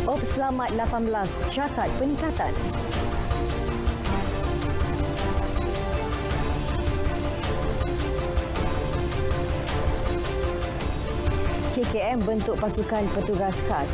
Op Selamat 18 catat peningkatan. KKM bentuk pasukan petugas khas.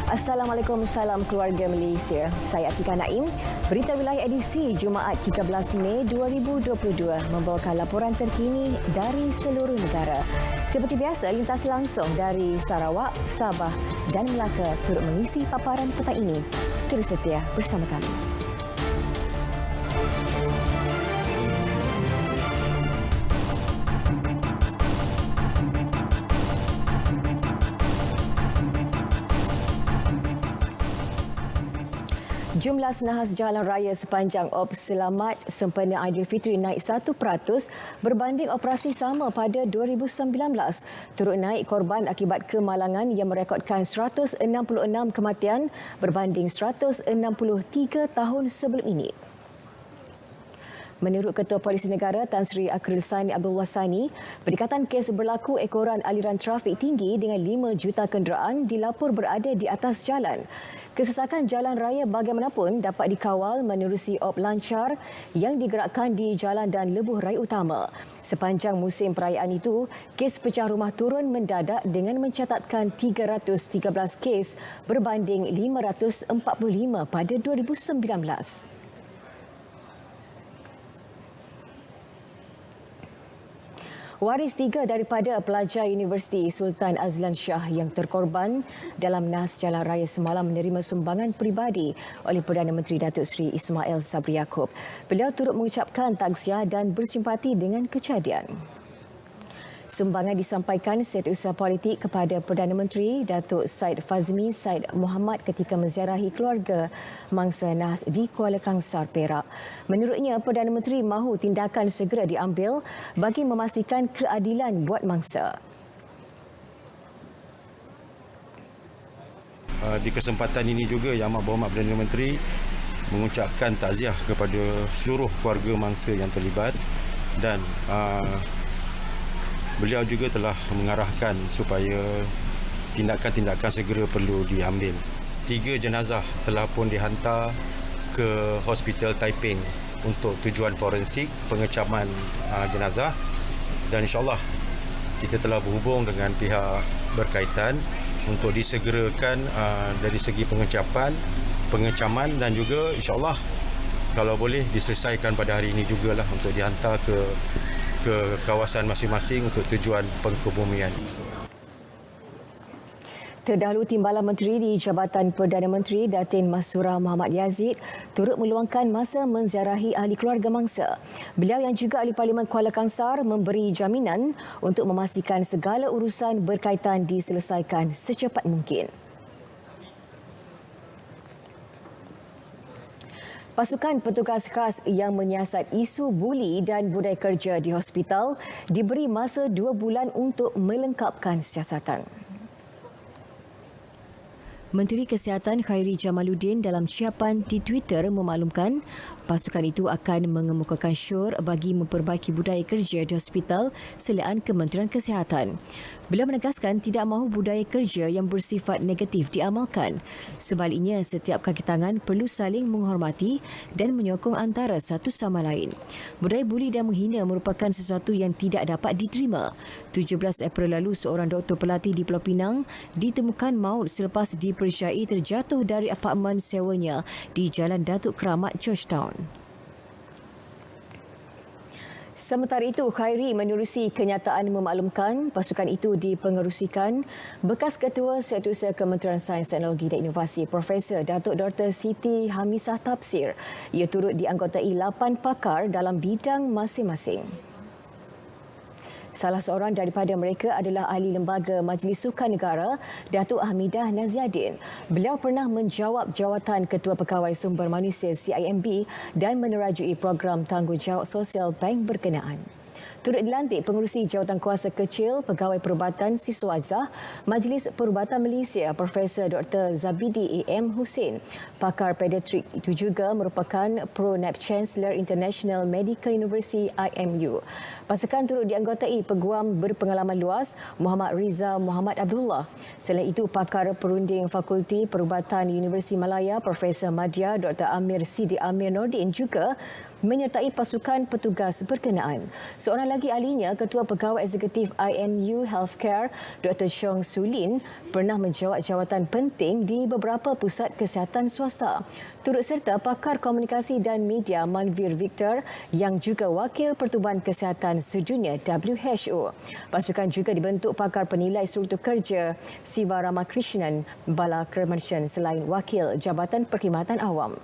Assalamualaikum, salam keluarga Malaysia. Saya Atika Naim. Berita wilayah edisi Jumaat 13 Mei 2022 membawakan laporan terkini dari seluruh negara. Seperti biasa, lintas langsung dari Sarawak, Sabah dan Melaka turut mengisi paparan petang ini. Terus setia bersama kami. Jumlah senahas jalan raya sepanjang Op Selamat sempena Aidilfitri naik 1% berbanding operasi sama pada 2019. Turut naik korban akibat kemalangan yang merekodkan 166 kematian berbanding 163 tahun sebelum ini. Menurut Ketua Polis Negara Tan Sri Akril Sani Abdul Wasani, peningkatan kes berlaku ekoran aliran trafik tinggi dengan 5 juta kenderaan dilapor berada di atas jalan. Kesesakan jalan raya bagaimanapun dapat dikawal menerusi op lancar yang digerakkan di jalan dan lebuh raya utama. Sepanjang musim perayaan itu, kes pecah rumah turun mendadak dengan mencatatkan 313 kes berbanding 545 pada 2019. Waris 3 daripada pelajar Universiti Sultan Azlan Shah yang terkorban dalam nas jalan raya semalam menerima sumbangan peribadi oleh Perdana Menteri Datuk Seri Ismail Sabri Yaakob. Beliau turut mengucapkan takziah dan bersimpati dengan kejadian. Sumbangan disampaikan Setiausaha Politik kepada Perdana Menteri Datuk Said Fazmi Said Muhammad ketika menziarahi keluarga mangsa nas di Kuala Kangsar, Perak. Menurutnya, Perdana Menteri mahu tindakan segera diambil bagi memastikan keadilan buat mangsa. Di kesempatan ini juga Yang Amat Berhormat Perdana Menteri mengucapkan takziah kepada seluruh keluarga mangsa yang terlibat dan beliau juga telah mengarahkan supaya tindakan-tindakan segera perlu diambil. 3 jenazah telah pun dihantar ke Hospital Taiping untuk tujuan forensik pengecaman jenazah dan insyaAllah kita telah berhubung dengan pihak berkaitan untuk disegerakan dari segi pengecaman dan juga insyaAllah kalau boleh diselesaikan pada hari ini jugalah untuk dihantar ke kawasan masing-masing untuk tujuan pengkebumian. Terdahulu, Timbalan Menteri di Jabatan Perdana Menteri Datin Masura Muhammad Yazid turut meluangkan masa menziarahi ahli keluarga mangsa. Beliau yang juga ahli Parlimen Kuala Kangsar memberi jaminan untuk memastikan segala urusan berkaitan diselesaikan secepat mungkin. Pasukan petugas khas yang menyiasat isu buli dan budaya kerja di hospital diberi masa 2 bulan untuk melengkapkan siasatan. Menteri Kesihatan Khairi Jamaluddin dalam ciapan di Twitter memaklumkan pasukan itu akan mengemukakan syur bagi memperbaiki budaya kerja di hospital selain Kementerian Kesihatan. Beliau menegaskan tidak mahu budaya kerja yang bersifat negatif diamalkan. Sebaliknya, setiap kaki tangan perlu saling menghormati dan menyokong antara satu sama lain. Budaya buli dan menghina merupakan sesuatu yang tidak dapat diterima. 17 April lalu, seorang doktor pelatih di Pulau Pinang ditemukan maut selepas dipercayai terjatuh dari apartmen sewanya di Jalan Datuk Keramat, Georgetown. Sementara itu, Khairi menerusi kenyataan memaklumkan pasukan itu dipengerusikan bekas Ketua Setiausaha Kementerian Sains, Teknologi dan Inovasi Profesor Datuk Dr. Siti Hamisah Tafsir. Ia turut dianggotai 8 pakar dalam bidang masing-masing. Salah seorang daripada mereka adalah ahli lembaga Majlis Sukan Negara, Datuk Hamidah Naziaddin. Beliau pernah menjawab jawatan Ketua Pegawai Sumber Manusia CIMB dan menerajui program tanggungjawab sosial bank berkenaan. Turut dilantik pengerusi Jawatankuasa Kecil Pegawai Perubatan Siswa Azhar Majlis Perubatan Malaysia Profesor Dr. Zabidi A.M. Hussein. Pakar pediatrik itu juga merupakan Pro-Nap Chancellor International Medical University IMU. Pasukan turut dianggotai peguam berpengalaman luas Muhammad Riza Muhammad Abdullah. Selain itu, pakar perunding Fakulti Perubatan Universiti Malaya Profesor Madya Dr. Amir Sidi Amir Nordin juga menyertai pasukan petugas berkenaan. Seorang lagi ahlinya, Ketua Pegawai Eksekutif IMU Healthcare Dr. Chong Sulin pernah menjawat jawatan penting di beberapa pusat kesihatan swasta. Turut serta pakar komunikasi dan media Manvir Victor yang juga wakil Pertubuhan Kesihatan Sedunia WHO. Pasukan juga dibentuk pakar penilai struktur kerja Siva Ramakrishnan Balakrishnan selain wakil Jabatan Perkhidmatan Awam.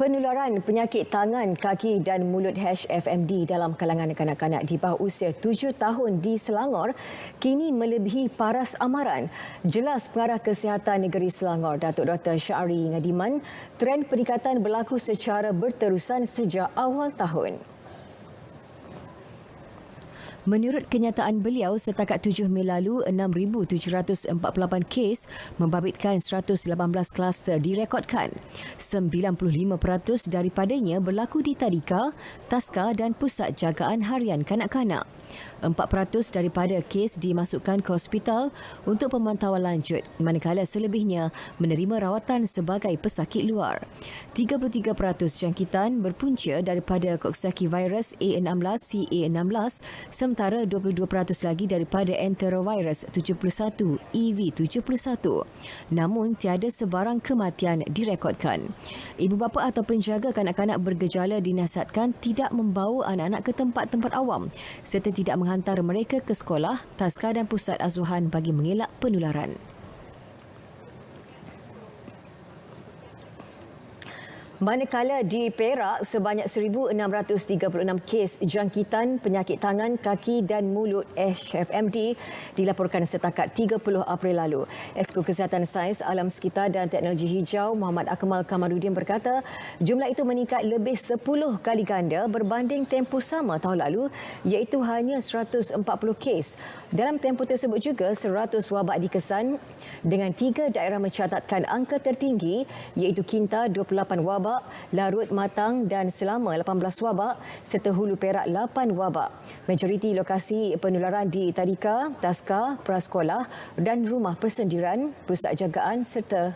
Penularan penyakit tangan, kaki dan mulut HFMD dalam kalangan kanak-kanak di bawah usia 7 tahun di Selangor kini melebihi paras amaran. Jelas Pengarah Kesihatan Negeri Selangor, Datuk Dr. Syahri Ngadiman, trend peningkatan berlaku secara berterusan sejak awal tahun. Menurut kenyataan beliau, setakat 7 Mei lalu, 6,748 kes membabitkan 118 kluster direkodkan. 95% daripadanya berlaku di tadika, taska dan pusat jagaan harian kanak-kanak. 4% daripada kes dimasukkan ke hospital untuk pemantauan lanjut, manakala selebihnya menerima rawatan sebagai pesakit luar. 33% jangkitan berpunca daripada koksaki virus A16 CA16, sementara 22% lagi daripada enterovirus 71 EV71. Namun tiada sebarang kematian direkodkan. Ibu bapa atau penjaga kanak-kanak bergejala dinasihatkan tidak membawa anak-anak ke tempat-tempat awam serta tidak menghantar mereka ke sekolah, taska dan pusat asuhan bagi mengelak penularan. Manakala di Perak, sebanyak 1,636 kes jangkitan penyakit tangan, kaki dan mulut HFMD dilaporkan setakat 30 April lalu. Esko Kesihatan Sains, Alam Sekitar dan Teknologi Hijau Muhammad Akmal Kamaluddin berkata, jumlah itu meningkat lebih 10 kali ganda berbanding tempoh sama tahun lalu, iaitu hanya 140 kes. Dalam tempoh tersebut juga, 100 wabak dikesan dengan 3 daerah mencatatkan angka tertinggi, iaitu Kinta 28 wabak, Larut, Matang dan Selama 18 wabak serta Hulu Perak 8 wabak. Majoriti lokasi penularan di tadika, taska, prasekolah dan rumah persendiran, pusat jagaan serta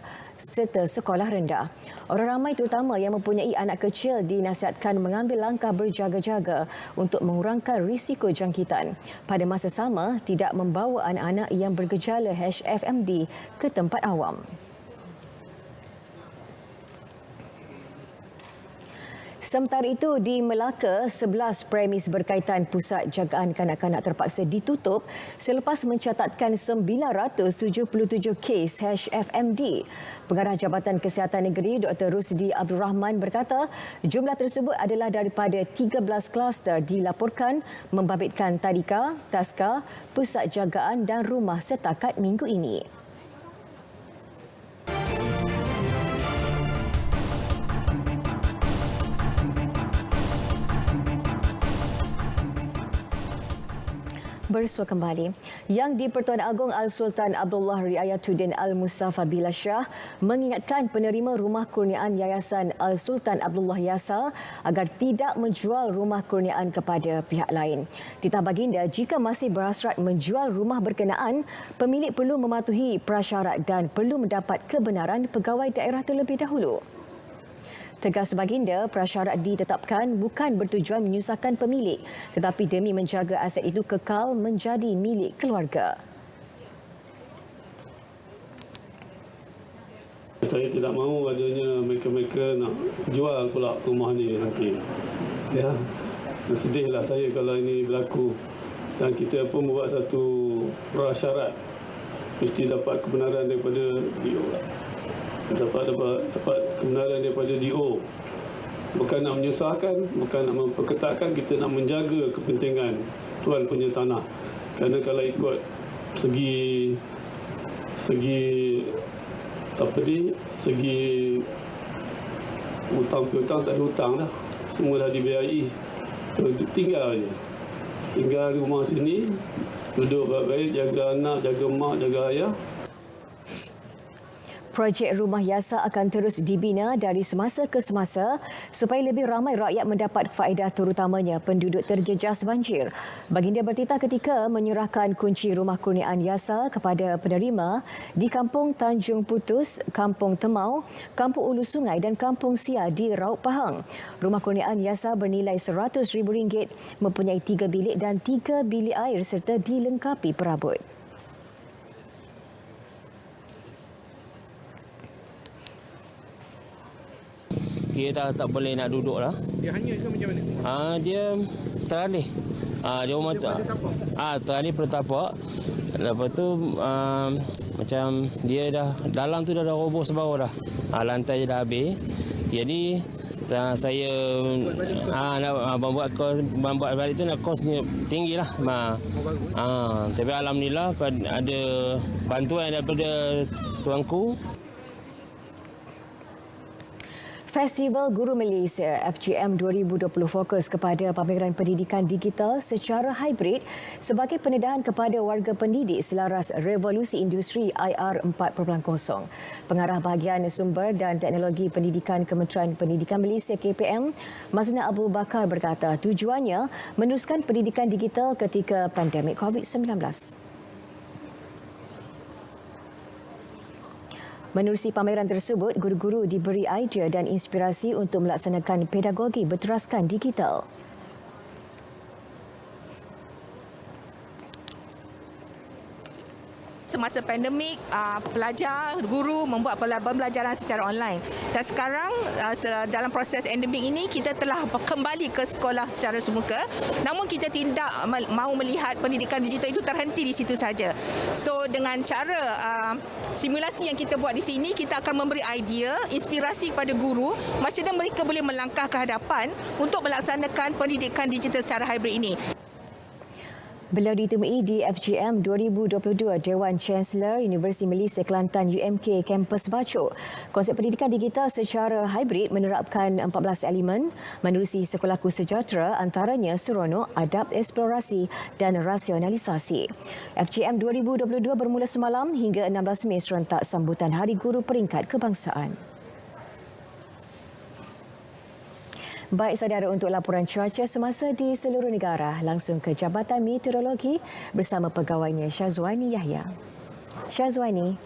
sekolah rendah. Orang ramai terutama yang mempunyai anak kecil dinasihatkan mengambil langkah berjaga-jaga untuk mengurangkan risiko jangkitan. Pada masa sama, tidak membawa anak-anak yang bergejala HFMD ke tempat awam. Sementara itu, di Melaka, 11 premis berkaitan pusat jagaan kanak-kanak terpaksa ditutup selepas mencatatkan 977 kes HFMD. Pengarah Jabatan Kesihatan Negeri Dr. Rusdi Abdul Rahman berkata, jumlah tersebut adalah daripada 13 kluster dilaporkan membabitkan tadika, taska, pusat jagaan dan rumah setakat minggu ini. Bersua kembali. Yang di-Pertuan Agong Al-Sultan Abdullah Riayatuddin Al-Mustafa Billah Shah mengingatkan penerima rumah kurniaan Yayasan Al-Sultan Abdullah Yasa agar tidak menjual rumah kurniaan kepada pihak lain. Titah baginda, jika masih berhasrat menjual rumah berkenaan, pemilik perlu mematuhi prasyarat dan perlu mendapat kebenaran pegawai daerah terlebih dahulu. Tegas baginda, prasyarat ditetapkan bukan bertujuan menyusahkan pemilik tetapi demi menjaga aset itu kekal menjadi milik keluarga. Saya tidak mahu adanya mereka-mereka nak jual pula rumah ni nanti. Ya, sedihlah saya kalau ini berlaku. Dan kita pun buat satu prasyarat mesti dapat kebenaran daripada DO. Dapat kebenaran daripada DO Bukan nak menyusahkan, bukan nak memperketatkan, kita nak menjaga kepentingan tuan punya tanah. Kerana kalau ikut segi hutang piutang, tak ada hutang dah. Semua dah dibiayai. Tinggal je. Tinggal di rumah sini, duduk baik-baik, jaga anak, jaga mak, jaga ayah. Projek rumah Yasa akan terus dibina dari semasa ke semasa supaya lebih ramai rakyat mendapat faedah, terutamanya penduduk terjejas banjir. Baginda bertitah ketika menyerahkan kunci rumah kurniaan Yasa kepada penerima di Kampung Tanjung Putus, Kampung Temau, Kampung Ulu Sungai dan Kampung Sia di Raub Pahang. Rumah kurniaan Yasa bernilai RM100,000, mempunyai 3 bilik dan 3 bilik air serta dilengkapi perabot. Dia tak boleh nak duduk lah. Dia hanyut ke macam mana? Dia teralih. Dia rumah tu. Teralih pertapak. Lepas tu macam dia dah dalam tu dah roboh separuh dah. Lantai dah habis. Jadi saya nak membuat balik tu nak kosnya tinggi lah. Tapi alhamdulillah ada bantuan daripada tuanku. Festival Guru Malaysia FGM 2020 fokus kepada pameran pendidikan digital secara hibrid sebagai pendedahan kepada warga pendidik selaras revolusi industri IR 4.0. Pengarah bahagian sumber dan teknologi pendidikan Kementerian Pendidikan Malaysia KPM, Mazna Abdul Bakar berkata tujuannya meneruskan pendidikan digital ketika pandemik COVID-19. Menerusi pameran tersebut, guru-guru diberi idea dan inspirasi untuk melaksanakan pedagogi berteraskan digital. Semasa pandemik, pelajar, guru membuat pembelajaran secara online. Dan sekarang dalam proses endemik ini kita telah kembali ke sekolah secara semuka. Namun kita tidak mahu melihat pendidikan digital itu terhenti di situ saja. So dengan cara simulasi yang kita buat di sini, kita akan memberi idea, inspirasi kepada guru macam mana mereka boleh melangkah ke hadapan untuk melaksanakan pendidikan digital secara hybrid ini. Beliau ditemui di FGM 2022 Dewan Chancellor Universiti Malaysia Kelantan UMK Kampus Bacok. Konsep pendidikan digital secara hybrid menerapkan 14 elemen menerusi Sekolahku Sejahtera, antaranya seronok, adab, eksplorasi dan rasionalisasi. FGM 2022 bermula semalam hingga 16 Mei serentak sambutan Hari Guru Peringkat Kebangsaan. Baik saudara, untuk laporan cuaca semasa di seluruh negara, langsung ke Jabatan Meteorologi bersama pegawainya Syazwani Yahya. Syazwani.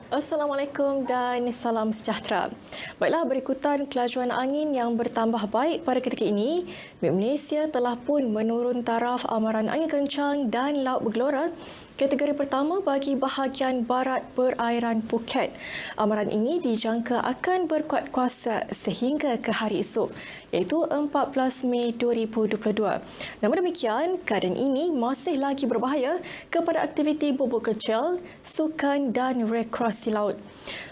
Assalamualaikum dan salam sejahtera. Baiklah, berikutan kelajuan angin yang bertambah baik pada ketika ini, Malaysia telah pun menurun taraf amaran angin kencang dan laut bergelora kategori pertama bagi bahagian barat perairan Phuket. Amaran ini dijangka akan berkuat kuasa sehingga ke hari esok, iaitu 14 Mei 2022. Namun demikian, keadaan ini masih lagi berbahaya kepada aktiviti bubuk kecil, sukan dan rekreasi laut.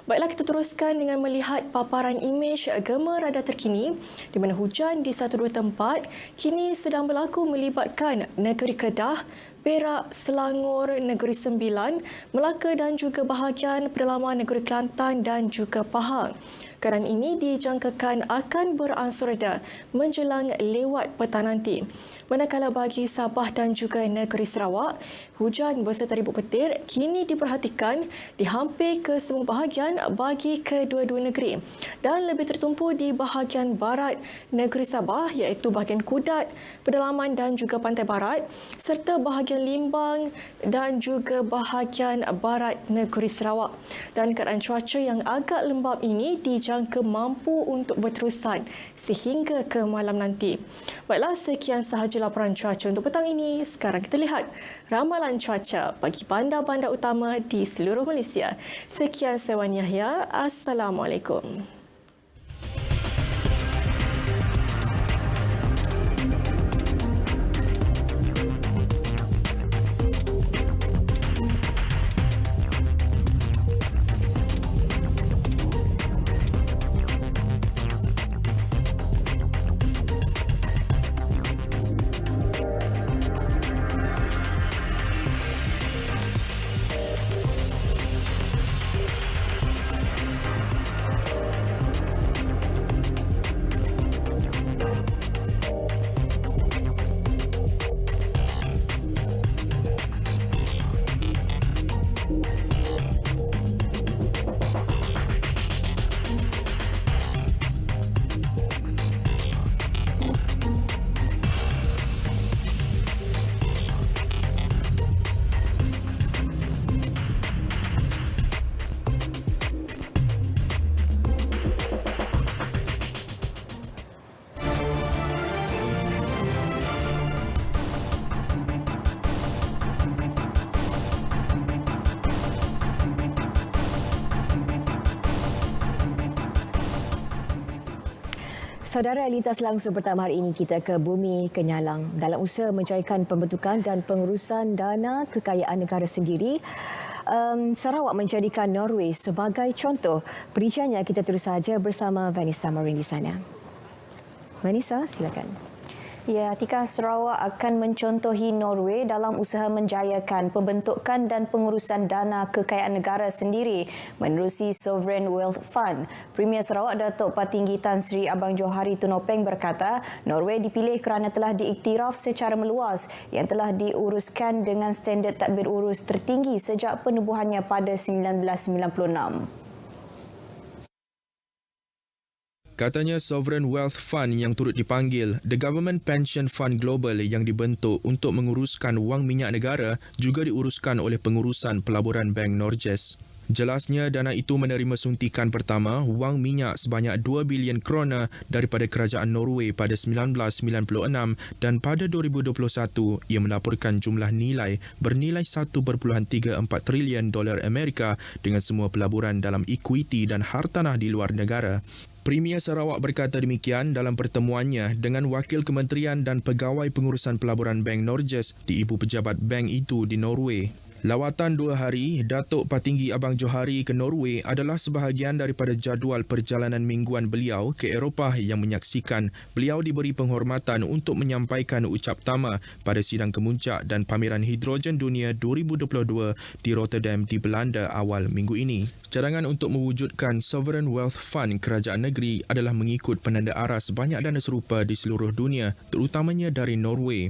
Baiklah, kita teruskan dengan melihat paparan imej gema radar terkini di mana hujan di 1-2 tempat kini sedang berlaku melibatkan negeri Kedah, Perak, Selangor, Negeri Sembilan, Melaka dan juga bahagian pedalaman Negeri Kelantan dan juga Pahang. Keadaan ini dijangkakan akan beransur reda menjelang lewat petang nanti. Manakala bagi Sabah dan juga Negeri Sarawak, hujan beserta ribut petir kini diperhatikan di hampir ke semua bahagian bagi kedua-dua negeri dan lebih tertumpu di bahagian barat Negeri Sabah iaitu bahagian Kudat, pedalaman dan juga pantai barat serta bahagian Limbang dan juga bahagian barat Negeri Sarawak. Dan keadaan cuaca yang agak lembap ini dijangka mampu untuk berterusan sehingga ke malam nanti. Baiklah, sekian sahaja laporan cuaca untuk petang ini. Sekarang kita lihat ramalan cuaca bagi bandar-bandar utama di seluruh Malaysia. Sekian saya Wan Yahya. Assalamualaikum. Saudara, lintas langsung pertama hari ini kita ke Bumi Kenyalang. Dalam usaha mencairkan pembentukan dan pengurusan dana kekayaan negara sendiri, Sarawak menjadikan Norway sebagai contoh. Perinciannya kita terus saja bersama Vanessa Marin di sana. Vanessa, silakan. Ya, Tika, Sarawak akan mencontohi Norway dalam usaha menjayakan pembentukan dan pengurusan dana kekayaan negara sendiri menerusi Sovereign Wealth Fund. Premier Sarawak Datuk Patinggi Tan Sri Abang Johari Tunopeng berkata, Norway dipilih kerana telah diiktiraf secara meluas yang telah diuruskan dengan standard tadbir urus tertinggi sejak penubuhannya pada 1996. Katanya Sovereign Wealth Fund yang turut dipanggil The Government Pension Fund Global yang dibentuk untuk menguruskan wang minyak negara juga diuruskan oleh pengurusan pelaburan Bank Norges. Jelasnya dana itu menerima suntikan pertama wang minyak sebanyak 2 bilion krona daripada kerajaan Norway pada 1996 dan pada 2021 ia melaporkan jumlah nilai bernilai 1.34 trilion dolar Amerika dengan semua pelaburan dalam ekuiti dan hartanah di luar negara. Premier Sarawak berkata demikian dalam pertemuannya dengan Wakil Kementerian dan Pegawai Pengurusan Pelaburan Bank Norges di ibu pejabat bank itu di Norway. Lawatan 2 hari Datuk Patinggi Abang Johari ke Norway adalah sebahagian daripada jadual perjalanan mingguan beliau ke Eropah yang menyaksikan beliau diberi penghormatan untuk menyampaikan ucap tama pada sidang kemuncak dan pameran hidrogen dunia 2022 di Rotterdam di Belanda awal minggu ini. Cadangan untuk mewujudkan Sovereign Wealth Fund kerajaan negeri adalah mengikut penanda aras banyak dana serupa di seluruh dunia, terutamanya dari Norway.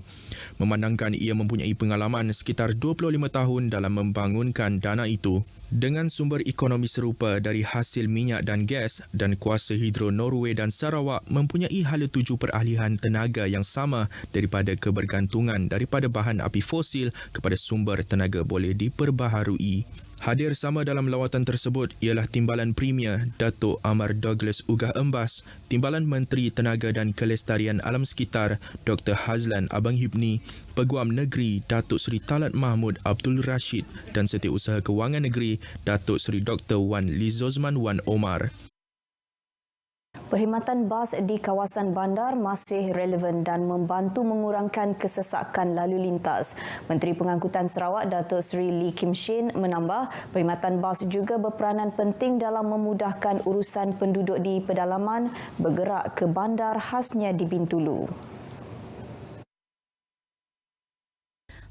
Memandangkan ia mempunyai pengalaman sekitar 25 tahun dalam membangunkan dana itu. Dengan sumber ekonomi serupa dari hasil minyak dan gas dan kuasa hidro Norway dan Sarawak mempunyai hala tuju peralihan tenaga yang sama daripada kebergantungan daripada bahan api fosil kepada sumber tenaga boleh diperbaharui. Hadir sama dalam lawatan tersebut ialah Timbalan Premier Datuk Amar Douglas Ugah Embas, Timbalan Menteri Tenaga dan Kelestarian Alam Sekitar Dr. Hazlan Abang Hibni, Peguam Negeri Datuk Seri Talat Mahmud Abdul Rashid dan Setiausaha Kewangan Negeri Datuk Seri Dr. Wan Lizozman Wan Omar. Perkhidmatan bas di kawasan bandar masih relevan dan membantu mengurangkan kesesakan lalu lintas. Menteri Pengangkutan Sarawak Datuk Seri Lee Kim Shin menambah, perkhidmatan bas juga berperanan penting dalam memudahkan urusan penduduk di pedalaman bergerak ke bandar khasnya di Bintulu.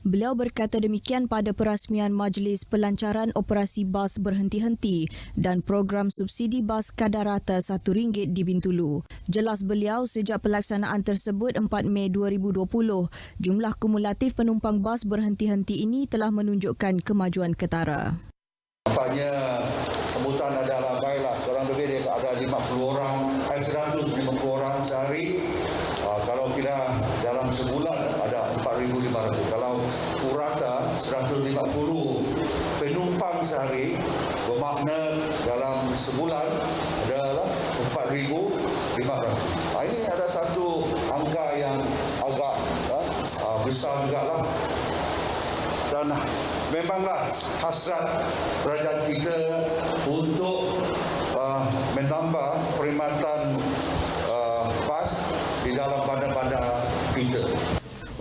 Beliau berkata demikian pada perasmian Majlis Pelancaran Operasi Bas Berhenti-henti dan program subsidi bas kadar rata RM1 di Bintulu. Jelas beliau, sejak pelaksanaan tersebut 4 Mei 2020, jumlah kumulatif penumpang bas berhenti-henti ini telah menunjukkan kemajuan ketara. Nampaknya sambutan adalah baiklah. Kurang lebih ada 50 orang, 150 orang sehari. Kalau kira dalam sebulan ada 4,500. Kalau purata 150 penumpang sehari, bermakna dalam sebulan adalah 4,500. Ini ada satu angka yang agak besar juga lah. Dan memanglah hasrat kerajaan kita untuk menambah perkhidmatan bas di dalam bandar-bandar kita.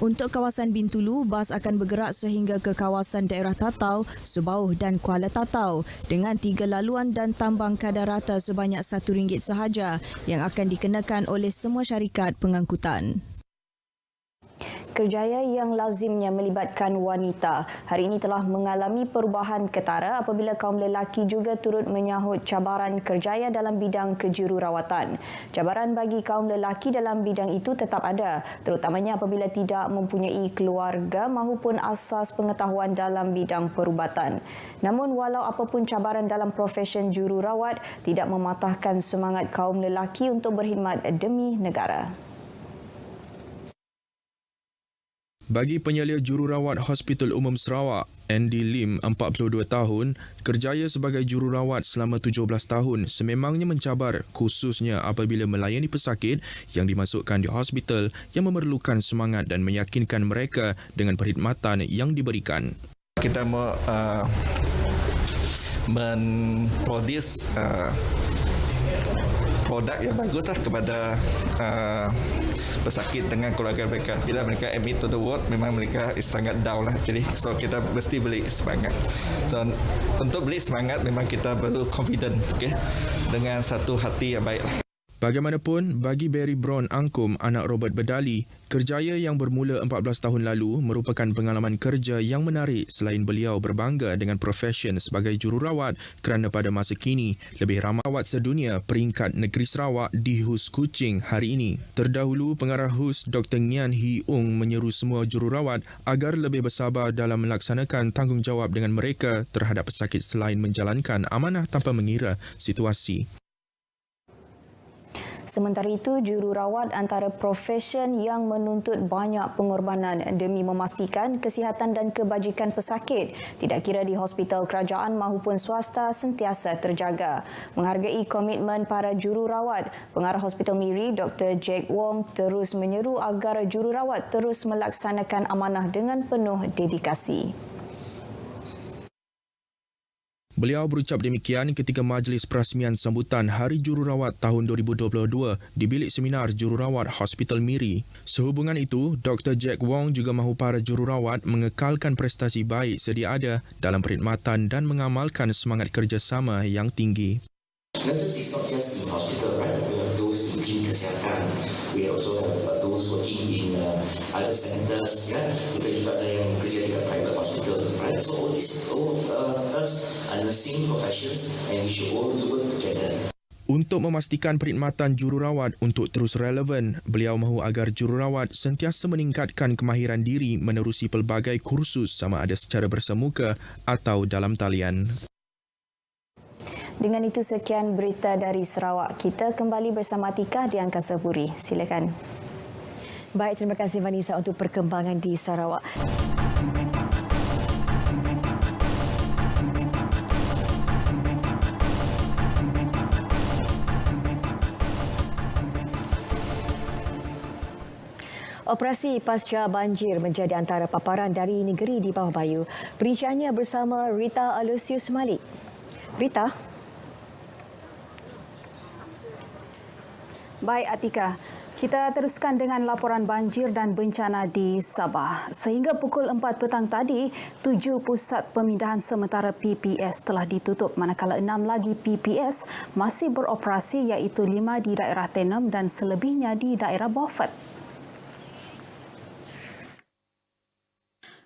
Untuk kawasan Bintulu, bas akan bergerak sehingga ke kawasan daerah Tatau, Subauh dan Kuala Tatau dengan 3 laluan dan tambang kadar rata sebanyak RM1 sahaja yang akan dikenakan oleh semua syarikat pengangkutan. Kerjaya yang lazimnya melibatkan wanita hari ini telah mengalami perubahan ketara apabila kaum lelaki juga turut menyahut cabaran kerjaya dalam bidang kejururawatan. Cabaran bagi kaum lelaki dalam bidang itu tetap ada, terutamanya apabila tidak mempunyai keluarga maupun asas pengetahuan dalam bidang perubatan. Namun walau apapun cabaran dalam profesen jururawat, tidak mematahkan semangat kaum lelaki untuk berkhidmat demi negara. Bagi penyelia jururawat Hospital Umum Sarawak, Andy Lim, 42 tahun, kerjaya sebagai jururawat selama 17 tahun sememangnya mencabar, khususnya apabila melayani pesakit yang dimasukkan di hospital yang memerlukan semangat dan meyakinkan mereka dengan perkhidmatan yang diberikan. Kita memproduce produk yang baguslah kepada pesakit dengan keluarga mereka. Bila mereka admit to the ward, memang mereka sangat down lah. Jadi so kita mesti beli semangat. So untuk beli semangat memang kita perlu confident, okay, dengan satu hati yang baik. Bagaimanapun, bagi Barry Brown Angkum, anak Robert Bedali, kerjaya yang bermula 14 tahun lalu merupakan pengalaman kerja yang menarik selain beliau berbangga dengan profession sebagai jururawat kerana pada masa kini lebih ramai rawat sedunia peringkat Negeri Sarawak di HUS Kuching hari ini. Terdahulu, pengarah HUS Dr. Ngian Hee Ung menyeru semua jururawat agar lebih bersabar dalam melaksanakan tanggungjawab dengan mereka terhadap pesakit selain menjalankan amanah tanpa mengira situasi. Sementara itu, jururawat antara profesyen yang menuntut banyak pengorbanan demi memastikan kesihatan dan kebajikan pesakit, tidak kira di hospital kerajaan maupun swasta, sentiasa terjaga. Menghargai komitmen para jururawat, pengarah Hospital Miri Dr. Jack Wong terus menyeru agar jururawat terus melaksanakan amanah dengan penuh dedikasi. Beliau berucap demikian ketika majlis perasmian sambutan Hari Jururawat tahun 2022 di bilik seminar Jururawat Hospital Miri. Sehubungan itu, Dr. Jack Wong juga mahu para jururawat mengekalkan prestasi baik sedia ada dalam perkhidmatan dan mengamalkan semangat kerjasama yang tinggi. Nurses is not just in hospital, right? We have those in klinik kesihatan. We also have those working in other centers. Yeah, kita juga ada yang kerja di private hospital, right? So all these us are nursing professions, and we should all work together. Untuk memastikan perkhidmatan jururawat untuk terus relevan, beliau mahu agar jururawat sentiasa meningkatkan kemahiran diri menerusi pelbagai kursus sama ada secara bersemuka atau dalam talian. Dengan itu, sekian berita dari Sarawak. Kita kembali bersama Atikah di Angkasa Puri. Silakan. Baik, terima kasih Vanessa untuk perkembangan di Sarawak. Operasi pasca banjir menjadi antara paparan dari negeri di bawah bayu. Perinciannya bersama Rita Aloysius Malik. Rita. Baik Atika, kita teruskan dengan laporan banjir dan bencana di Sabah. Sehingga pukul 4 petang tadi, 7 pusat pemindahan sementara PPS telah ditutup manakala 6 lagi PPS masih beroperasi iaitu 5 di daerah Tenem dan selebihnya di daerah Beaufort.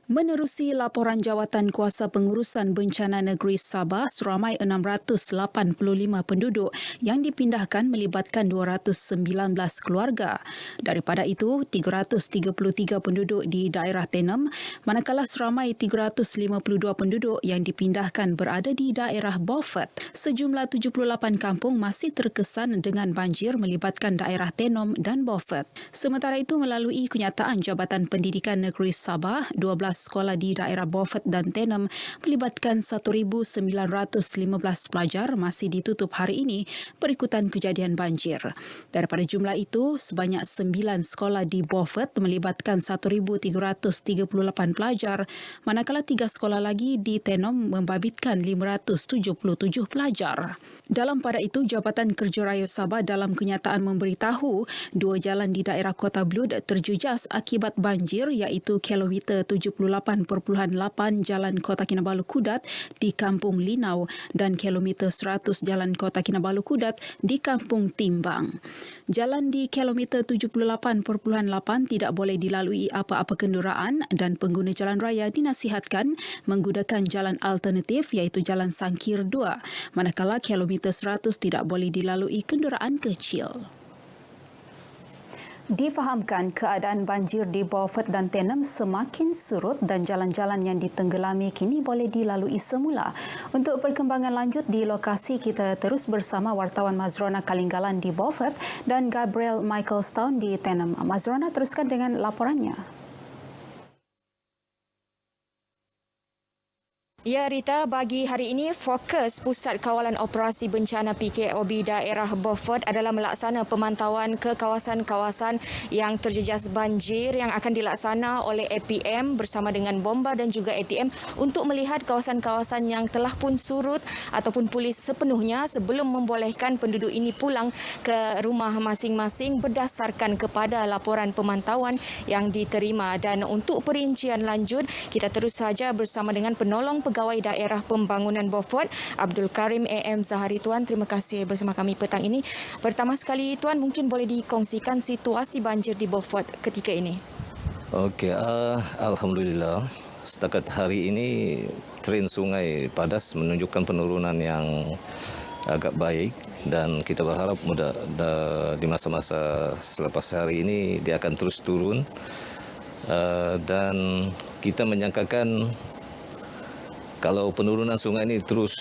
Menerusi laporan Jawatan Kuasa Pengurusan Bencana Negeri Sabah, seramai 685 penduduk yang dipindahkan melibatkan 219 keluarga. Daripada itu, 333 penduduk di daerah Tenem, manakala seramai 352 penduduk yang dipindahkan berada di daerah Beaufort. Sejumlah 78 kampung masih terkesan dengan banjir melibatkan daerah Tenom dan Beaufort. Sementara itu, melalui kenyataan Jabatan Pendidikan Negeri Sabah, 12 sekolah di daerah Beaufort dan Tenem melibatkan 1,915 pelajar masih ditutup hari ini berikutan kejadian banjir. Daripada jumlah itu, sebanyak 9 sekolah di Beaufort melibatkan 1,338 pelajar, manakala 3 sekolah lagi di Tenem membabitkan 577 pelajar. Dalam pada itu, Jabatan Kerja Raya Sabah dalam kenyataan memberitahu 2 jalan di daerah Kota Blud terjejas akibat banjir iaitu kilometer 78.8 Jalan Kota Kinabalu Kudat di Kampung Linau dan kilometer 100 Jalan Kota Kinabalu Kudat di Kampung Timbang. Jalan di kilometer 78.8 tidak boleh dilalui apa-apa kenderaan dan pengguna jalan raya dinasihatkan menggunakan jalan alternatif iaitu Jalan Sangkir 2, manakala kilometer 100 tidak boleh dilalui kenderaan kecil. Difahamkan keadaan banjir di Beaufort dan Tenem semakin surut dan jalan-jalan yang ditenggelami kini boleh dilalui semula. Untuk perkembangan lanjut di lokasi, kita terus bersama wartawan Mazrona Kalinggalan di Beaufort dan Gabriel Michaelstown di Tenem. Mazrona, teruskan dengan laporannya. Ya Rita, bagi hari ini fokus Pusat Kawalan Operasi Bencana PKOB daerah Beaufort adalah melaksana pemantauan ke kawasan-kawasan yang terjejas banjir yang akan dilaksana oleh APM bersama dengan bomba dan juga ATM untuk melihat kawasan-kawasan yang telah pun surut ataupun pulih sepenuhnya sebelum membolehkan penduduk ini pulang ke rumah masing-masing berdasarkan kepada laporan pemantauan yang diterima. Dan untuk perincian lanjut, kita terus saja bersama dengan penolong Pegawai Daerah Pembangunan Beaufort, Abdul Karim AM Zahari. Tuan, terima kasih bersama kami petang ini. Pertama sekali, Tuan, mungkin boleh dikongsikan situasi banjir di Beaufort ketika ini. Okey, alhamdulillah. Setakat hari ini trend sungai Padas menunjukkan penurunan yang agak baik dan kita berharap di masa-masa selepas hari ini dia akan terus turun dan kita menyangkakan kalau penurunan sungai ini terus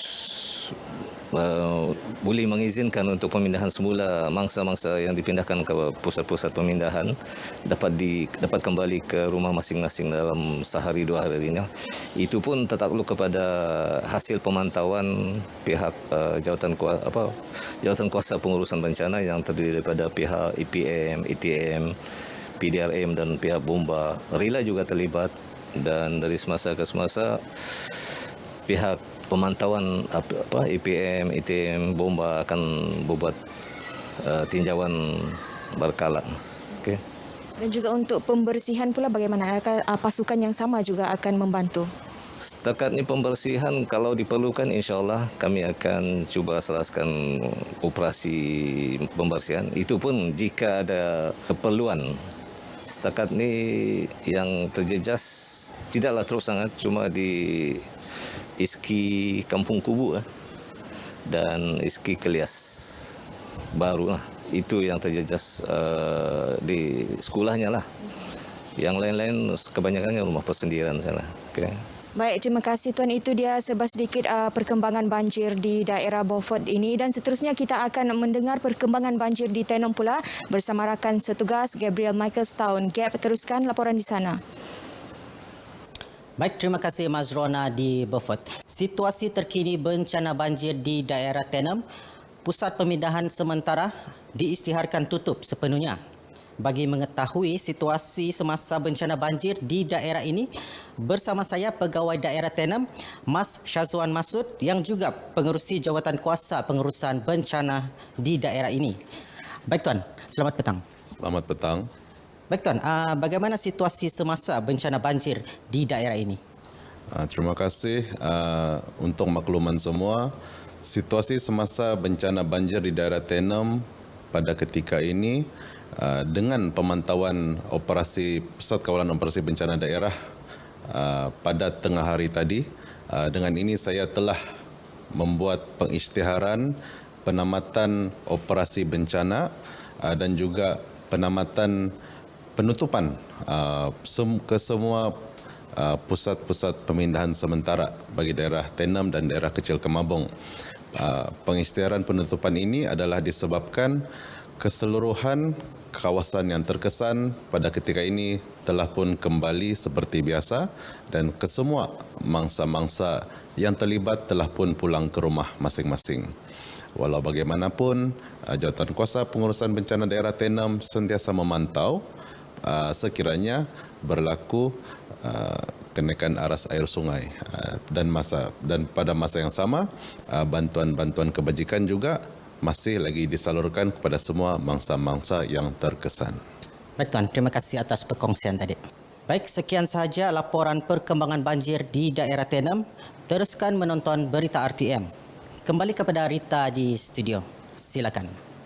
boleh mengizinkan untuk pemindahan semula mangsa-mangsa yang dipindahkan ke pusat-pusat pemindahan dapat kembali ke rumah masing-masing dalam sehari dua hari ini. Itu pun tertakluk kepada hasil pemantauan pihak Jawatan Kuasa Pengurusan Bencana yang terdiri daripada pihak EPM, ETM, PDRM dan pihak bomba. Rila juga terlibat dan dari semasa ke semasa pihak pemantauan EPM, ETM, bomba akan membuat tinjauan berkala. Okay. Dan juga untuk pembersihan pula bagaimana? Pasukan yang sama juga akan membantu? Setakat ini pembersihan kalau diperlukan insya-Allah kami akan cuba selesaikan operasi pembersihan. Itu pun jika ada keperluan. Setakat ini yang terjejas tidaklah terus sangat, cuma di Iski Kampung Kubu dan Iski Kelias baru lah. Itu yang terjejas di sekolahnya lah. Yang lain-lain kebanyakannya rumah persendirian sana. Okay. Baik, terima kasih Tuan. Itu dia serba sedikit perkembangan banjir di daerah Beaufort ini dan seterusnya kita akan mendengar perkembangan banjir di Tenom pula bersama rakan setugas Gabriel Michaelstown. Gab, teruskan laporan di sana. Baik, terima kasih Mazrona di Beaufort. Situasi terkini bencana banjir di daerah Tenom, pusat pemindahan sementara diisytiharkan tutup sepenuhnya. Bagi mengetahui situasi semasa bencana banjir di daerah ini, bersama saya Pegawai Daerah Tenom, Mas Syazwan Masud yang juga pengerusi Jawatan Kuasa Pengurusan Bencana di daerah ini. Baik Tuan, selamat petang. Selamat petang. Baik Tuan, bagaimana situasi semasa bencana banjir di daerah ini? Terima kasih untuk makluman semua. Situasi semasa bencana banjir di daerah Tenom pada ketika ini dengan pemantauan operasi Pusat Kawalan Operasi Bencana Daerah pada tengah hari tadi. Dengan ini saya telah membuat pengisytiharan penamatan operasi bencana dan juga penamatan penutupan ke semua pusat-pusat pemindahan sementara bagi daerah Tenom dan daerah kecil Kemabong. Pengisytiharan penutupan ini adalah disebabkan keseluruhan kawasan yang terkesan pada ketika ini telah pun kembali seperti biasa dan kesemua mangsa-mangsa yang terlibat telah pun pulang ke rumah masing-masing. Walau bagaimanapun, Jawatan Kuasa Pengurusan Bencana Daerah Tenom sentiasa memantau sekiranya berlaku kenaikan aras air sungai dan pada masa yang sama bantuan-bantuan kebajikan juga masih lagi disalurkan kepada semua mangsa-mangsa yang terkesan. Baik Tuan, terima kasih atas perkongsian tadi. Baik, sekian sahaja laporan perkembangan banjir di daerah Tenom. Teruskan menonton berita RTM. Kembali kepada Rita di studio. Silakan.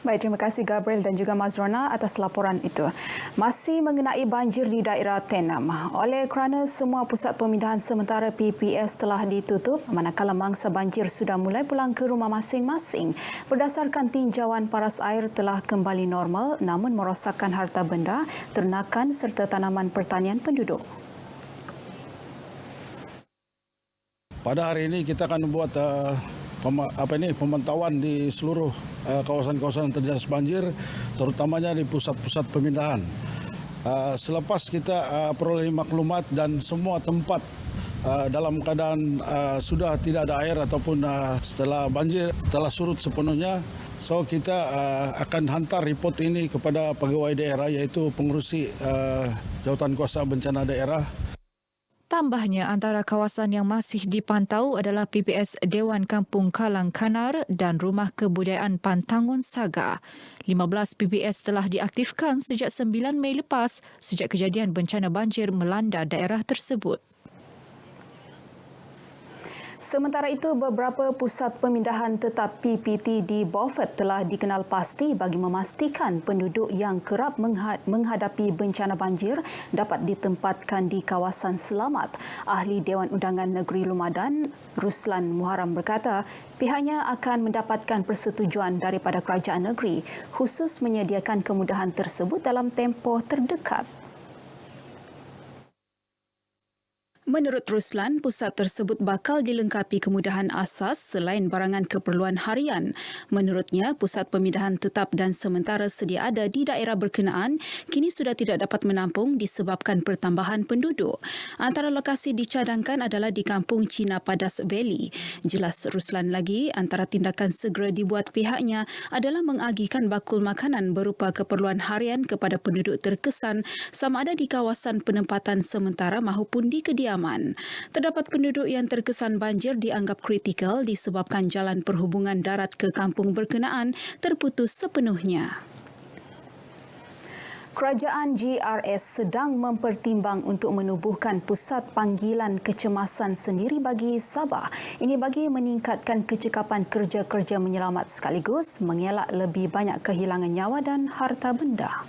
Baik, terima kasih Gabriel dan juga Mazrona atas laporan itu. Masih mengenai banjir di daerah Tenom. Oleh kerana semua pusat pemindahan sementara PPS telah ditutup, manakala mangsa banjir sudah mulai pulang ke rumah masing-masing. Berdasarkan tinjauan, paras air telah kembali normal namun merosakkan harta benda, ternakan serta tanaman pertanian penduduk. Pada hari ini kita akan membuat pemantauan di seluruh kawasan-kawasan yang terjejas banjir, terutamanya di pusat-pusat pemindahan. Selepas kita peroleh maklumat dan semua tempat dalam keadaan sudah tidak ada air ataupun setelah banjir telah surut sepenuhnya. So kita akan hantar report ini kepada pegawai daerah iaitu pengurusi Jawatan Kuasa Bencana Daerah. Tambahnya, antara kawasan yang masih dipantau adalah PPS Dewan Kampung Kalang Kanar dan Rumah Kebudayaan Pantangon Saga. 15 PPS telah diaktifkan sejak 9 Mei lepas sejak kejadian bencana banjir melanda daerah tersebut. Sementara itu, beberapa pusat pemindahan tetap PPT di Beaufort telah dikenal pasti bagi memastikan penduduk yang kerap menghadapi bencana banjir dapat ditempatkan di kawasan selamat. Ahli Dewan Undangan Negeri Lumadan, Ruslan Muharram berkata, pihaknya akan mendapatkan persetujuan daripada kerajaan negeri khusus menyediakan kemudahan tersebut dalam tempoh terdekat. Menurut Ruslan, pusat tersebut bakal dilengkapi kemudahan asas selain barangan keperluan harian. Menurutnya, pusat pemindahan tetap dan sementara sedia ada di daerah berkenaan kini sudah tidak dapat menampung disebabkan pertambahan penduduk. Antara lokasi dicadangkan adalah di Kampung Cina Padas Valley. Jelas Ruslan lagi, antara tindakan segera dibuat pihaknya adalah mengagihkan bakul makanan berupa keperluan harian kepada penduduk terkesan sama ada di kawasan penempatan sementara maupun di kediaman. Terdapat penduduk yang terkesan banjir dianggap kritikal disebabkan jalan perhubungan darat ke kampung berkenaan terputus sepenuhnya. Kerajaan GRS sedang mempertimbang untuk menubuhkan pusat panggilan kecemasan sendiri bagi Sabah. Ini bagi meningkatkan kecekapan kerja-kerja menyelamat sekaligus mengelak lebih banyak kehilangan nyawa dan harta benda.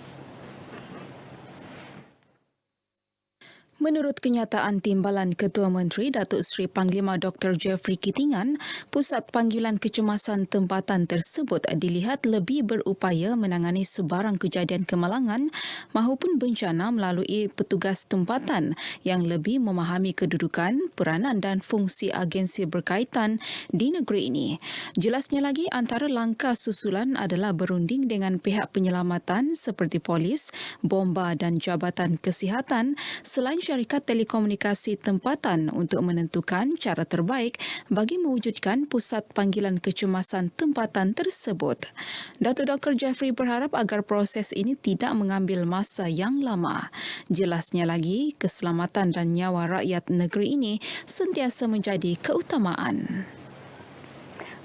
Menurut kenyataan Timbalan Ketua Menteri Datuk Seri Panglima Dr. Jeffrey Kitingan, pusat panggilan kecemasan tempatan tersebut dilihat lebih berupaya menangani sebarang kejadian kemalangan maupun bencana melalui petugas tempatan yang lebih memahami kedudukan, peranan dan fungsi agensi berkaitan di negeri ini. Jelasnya lagi, antara langkah susulan adalah berunding dengan pihak penyelamatan seperti polis, bomba dan jabatan kesihatan selain syarikat telekomunikasi tempatan untuk menentukan cara terbaik bagi mewujudkan pusat panggilan kecemasan tempatan tersebut. Datuk Dr. Jeffrey berharap agar proses ini tidak mengambil masa yang lama. Jelasnya lagi, keselamatan dan nyawa rakyat negeri ini sentiasa menjadi keutamaan.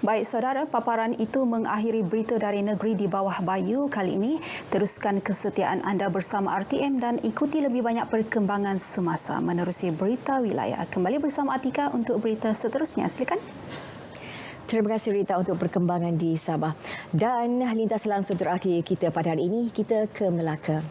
Baik saudara, paparan itu mengakhiri berita dari negeri di bawah Bayu kali ini. Teruskan kesetiaan anda bersama RTM dan ikuti lebih banyak perkembangan semasa menerusi berita wilayah. Kembali bersama Atika untuk berita seterusnya. Silakan. Terima kasih Rita untuk perkembangan di Sabah. Dan lintas langsung terakhir kita pada hari ini, kita ke Melaka.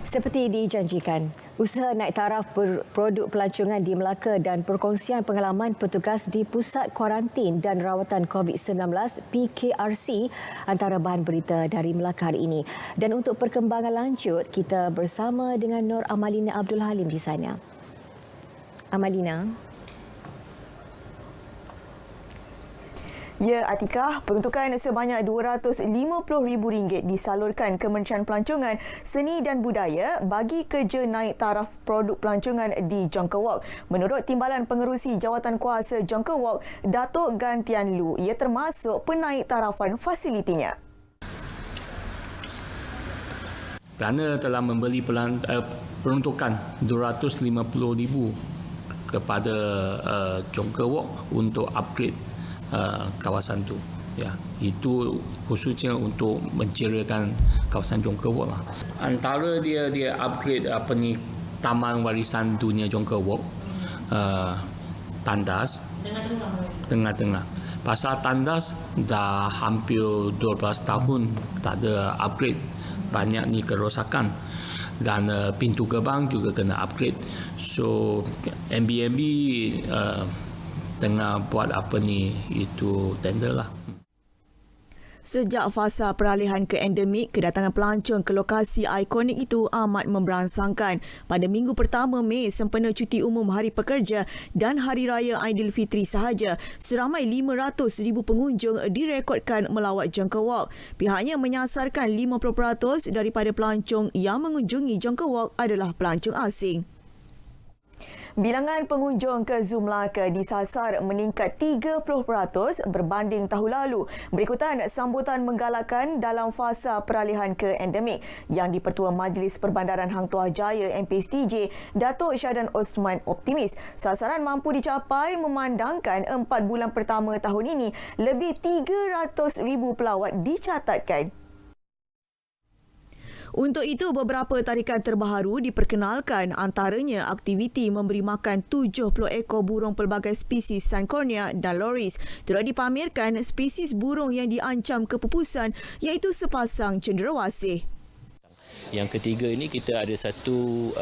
Seperti dijanjikan, usaha naik taraf produk pelancongan di Melaka dan perkongsian pengalaman petugas di Pusat Kuarantin dan Rawatan COVID-19 PKRC antara bahan berita dari Melaka hari ini. Dan untuk perkembangan lanjut, kita bersama dengan Nur Amalina Abdul Halim di sana. Amalina. Ya, Atikah, peruntukan sebanyak RM250,000 disalurkan Kementerian Pelancongan, Seni dan Budaya bagi kerja naik taraf produk pelancongan di Jongkewok. Menurut Timbalan Pengerusi Jawatan Kuasa Jongkewok, Datuk Gantian Lu, ia termasuk penaik tarafan fasilitinya. Kerana telah memberi peruntukan RM250,000 kepada Jongkewok untuk upgrade kawasan tu, ya, itu khususnya untuk menceriakan kawasan Jongkewok lah. Antara dia upgrade Taman Warisan Dunia Jongkewok, tandas tengah-tengah. Pasal tandas dah hampir 12 tahun tak ada upgrade, banyak ni kerosakan. Dan pintu gerbang juga kena upgrade. So MBMB tengah buat itu tender lah. Sejak fasa peralihan ke endemik, kedatangan pelancong ke lokasi ikonik itu amat memberangsangkan. Pada minggu pertama Mei sempena cuti umum Hari Pekerja dan Hari Raya Aidilfitri sahaja, seramai 500,000 pengunjung direkodkan melawat Jangkawak. Pihaknya menyasarkan 50% daripada pelancong yang mengunjungi Jangkawak adalah pelancong asing. Bilangan pengunjung ke Zoo Melaka disasar meningkat 30% berbanding tahun lalu berikutan sambutan menggalakkan dalam fasa peralihan ke endemik yang di-Pertua Majlis Perbandaran Hang Tuah Jaya MPSTJ, Datuk Syahadan Osman optimis sasaran mampu dicapai memandangkan 4 bulan pertama tahun ini lebih 300,000 pelawat dicatatkan. Untuk itu, beberapa tarikan terbaru diperkenalkan, antaranya aktiviti memberi makan 70 ekor burung pelbagai spesies Sancornea dan Loris. Turut dipamerkan spesies burung yang diancam kepupusan iaitu sepasang cenderawasih. Yang ketiga ini kita ada satu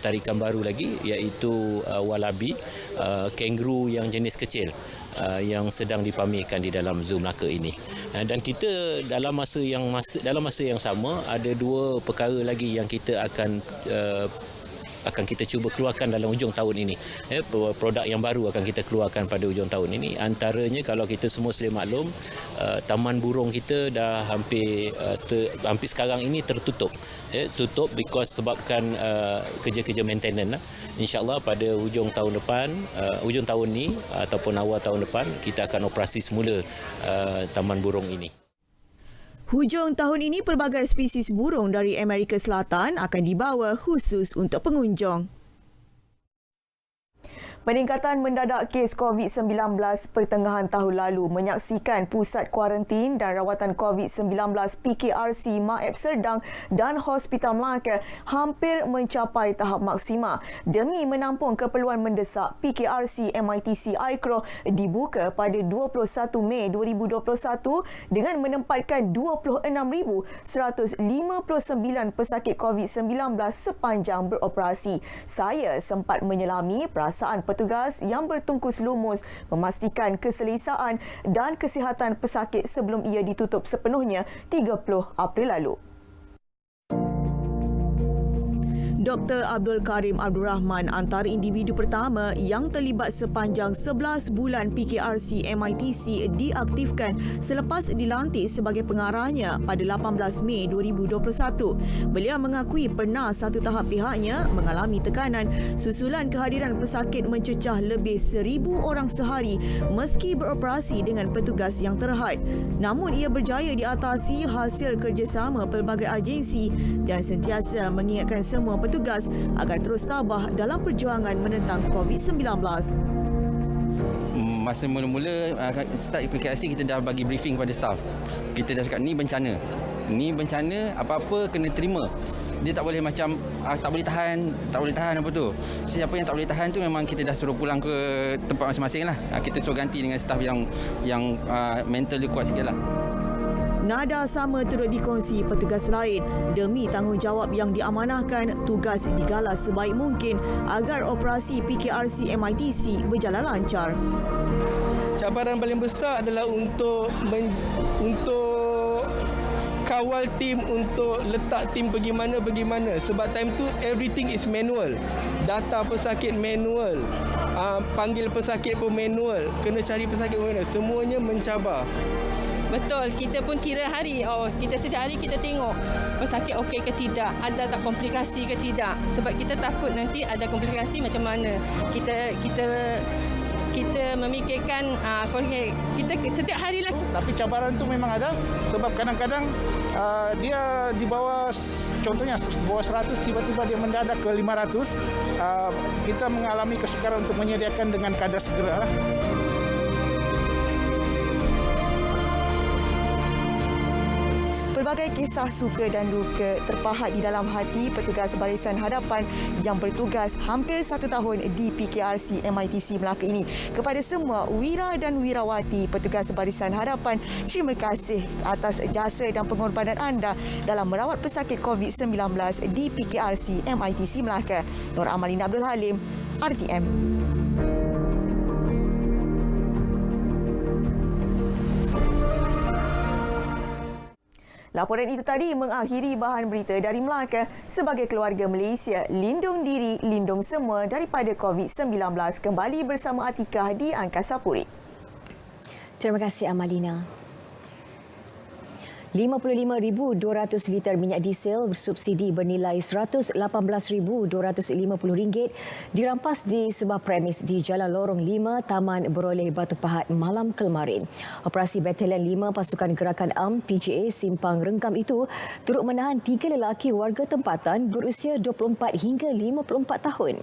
tarikan baru lagi iaitu wallaby, kanguru yang jenis kecil yang sedang dipamerkan di dalam Zoo Melaka ini. Dan kita dalam masa yang sama ada dua perkara lagi yang kita akan kita cuba keluarkan dalam hujung tahun ini. Produk yang baru akan kita keluarkan pada hujung tahun ini. Antaranya kalau kita semua sedia maklum, taman burung kita dah hampir sekarang ini tertutup. Tutup sebabkan kerja-kerja maintenance. InsyaAllah pada hujung tahun ni ataupun awal tahun depan kita akan operasi semula taman burung ini. Hujung tahun ini pelbagai spesies burung dari Amerika Selatan akan dibawa khusus untuk pengunjung. Peningkatan mendadak kes COVID-19 pertengahan tahun lalu menyaksikan Pusat Kuarantin dan Rawatan COVID-19 PKRC Maeb Serdang dan Hospital Melaka hampir mencapai tahap maksima. Demi menampung keperluan mendesak, PKRC MITC Aikro dibuka pada 21 Mei 2021 dengan menempatkan 26,159 pesakit COVID-19 sepanjang beroperasi. Saya sempat menyelami perasaan petugas yang bertungkus lumus memastikan keselesaan dan kesihatan pesakit sebelum ia ditutup sepenuhnya 30 April lalu. Dr. Abdul Karim Abdul Rahman antara individu pertama yang terlibat sepanjang 11 bulan PKRC MITC diaktifkan selepas dilantik sebagai pengarahnya pada 18 Mei 2021. Beliau mengakui pernah satu tahap pihaknya mengalami tekanan susulan kehadiran pesakit mencecah lebih 1,000 orang sehari meski beroperasi dengan petugas yang terhad. Namun ia berjaya diatasi hasil kerjasama pelbagai agensi dan sentiasa mengingatkan semua petugas agar terus tabah dalam perjuangan menentang COVID-19. Masa mula-mula start PKRC kita dah bagi briefing kepada staff. Kita dah cakap ni bencana. Ni bencana, apa-apa kena terima. Dia tak boleh macam tak boleh tahan apa tu. Siapa yang tak boleh tahan tu memang kita dah suruh pulang ke tempat masing-masing lah. Kita suruh ganti dengan staff yang mental dia kuat sikit lah. Nada sama turut dikongsi petugas lain. Demi tanggungjawab yang diamanahkan, tugas digalas sebaik mungkin agar operasi PKRC MITC berjalan lancar. Cabaran paling besar adalah untuk kawal tim, untuk letak tim pergi mana. Sebab time tu everything is manual. Data pesakit manual. Panggil pesakit pun manual. Kena cari pesakit pun manual. Semuanya mencabar. Betul, kita pun kira hari. Kita setiap hari kita tengok pesakit okey ke tidak, ada tak komplikasi ke tidak. Sebab kita takut nanti ada komplikasi macam mana. Kita memikirkan kita setiap hari lah. Tapi cabaran tu memang ada sebab kadang-kadang dia di bawah, contohnya bawah 100 tiba-tiba dia mendadak ke 500. Kita mengalami kesukaran untuk menyediakan dengan kadar segera. Pelbagai kisah suka dan duka terpahat di dalam hati petugas Barisan Hadapan yang bertugas hampir 1 tahun di PKRC MITC Melaka ini. Kepada semua wira dan wirawati petugas Barisan Hadapan, terima kasih atas jasa dan pengorbanan anda dalam merawat pesakit COVID-19 di PKRC MITC Melaka. Nur Amalina Abdul Halim, RTM. Laporan itu tadi mengakhiri bahan berita dari Melaka. Sebagai keluarga Malaysia, lindung diri, lindung semua daripada COVID-19. Kembali bersama Atikah di Angkasa Puri. Terima kasih Amalina. 55,200 liter minyak diesel bersubsidi bernilai RM118,250 dirampas di sebuah premis di Jalan Lorong 5, Taman Beroleh Batu Pahat malam kemarin. Operasi Batalion 5 Pasukan Gerakan AM PGA Simpang Renggam itu turut menahan 3 lelaki warga tempatan berusia 24 hingga 54 tahun.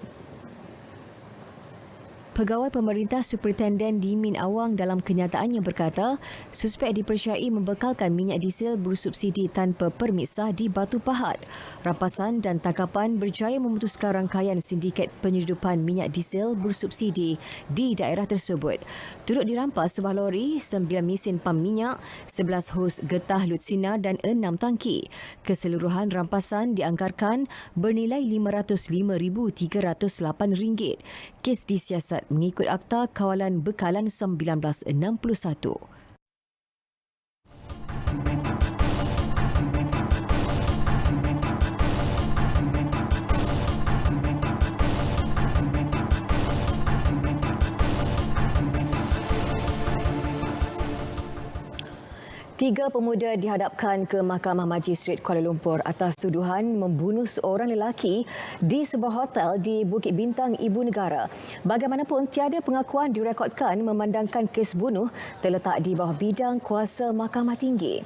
Pegawai Pemerintah Superintenden Dimin Awang dalam kenyataannya berkata, suspek dipercayai membekalkan minyak diesel bersubsidi tanpa permit sah di Batu Pahat. Rampasan dan tangkapan berjaya memutuskan rangkaian sindiket penyeludupan minyak diesel bersubsidi di daerah tersebut. Turut dirampas sebuah lori, 9 mesin pam minyak, 11 hos getah lutsina dan 6 tangki. Keseluruhan rampasan dianggarkan bernilai RM505,308. Kes disiasat mengikut Akta Kawalan Bekalan 1961. Tiga pemuda dihadapkan ke Mahkamah Majistret Kuala Lumpur atas tuduhan membunuh seorang lelaki di sebuah hotel di Bukit Bintang, Ibu Negara. Bagaimanapun, tiada pengakuan direkodkan memandangkan kes bunuh terletak di bawah bidang kuasa Mahkamah Tinggi.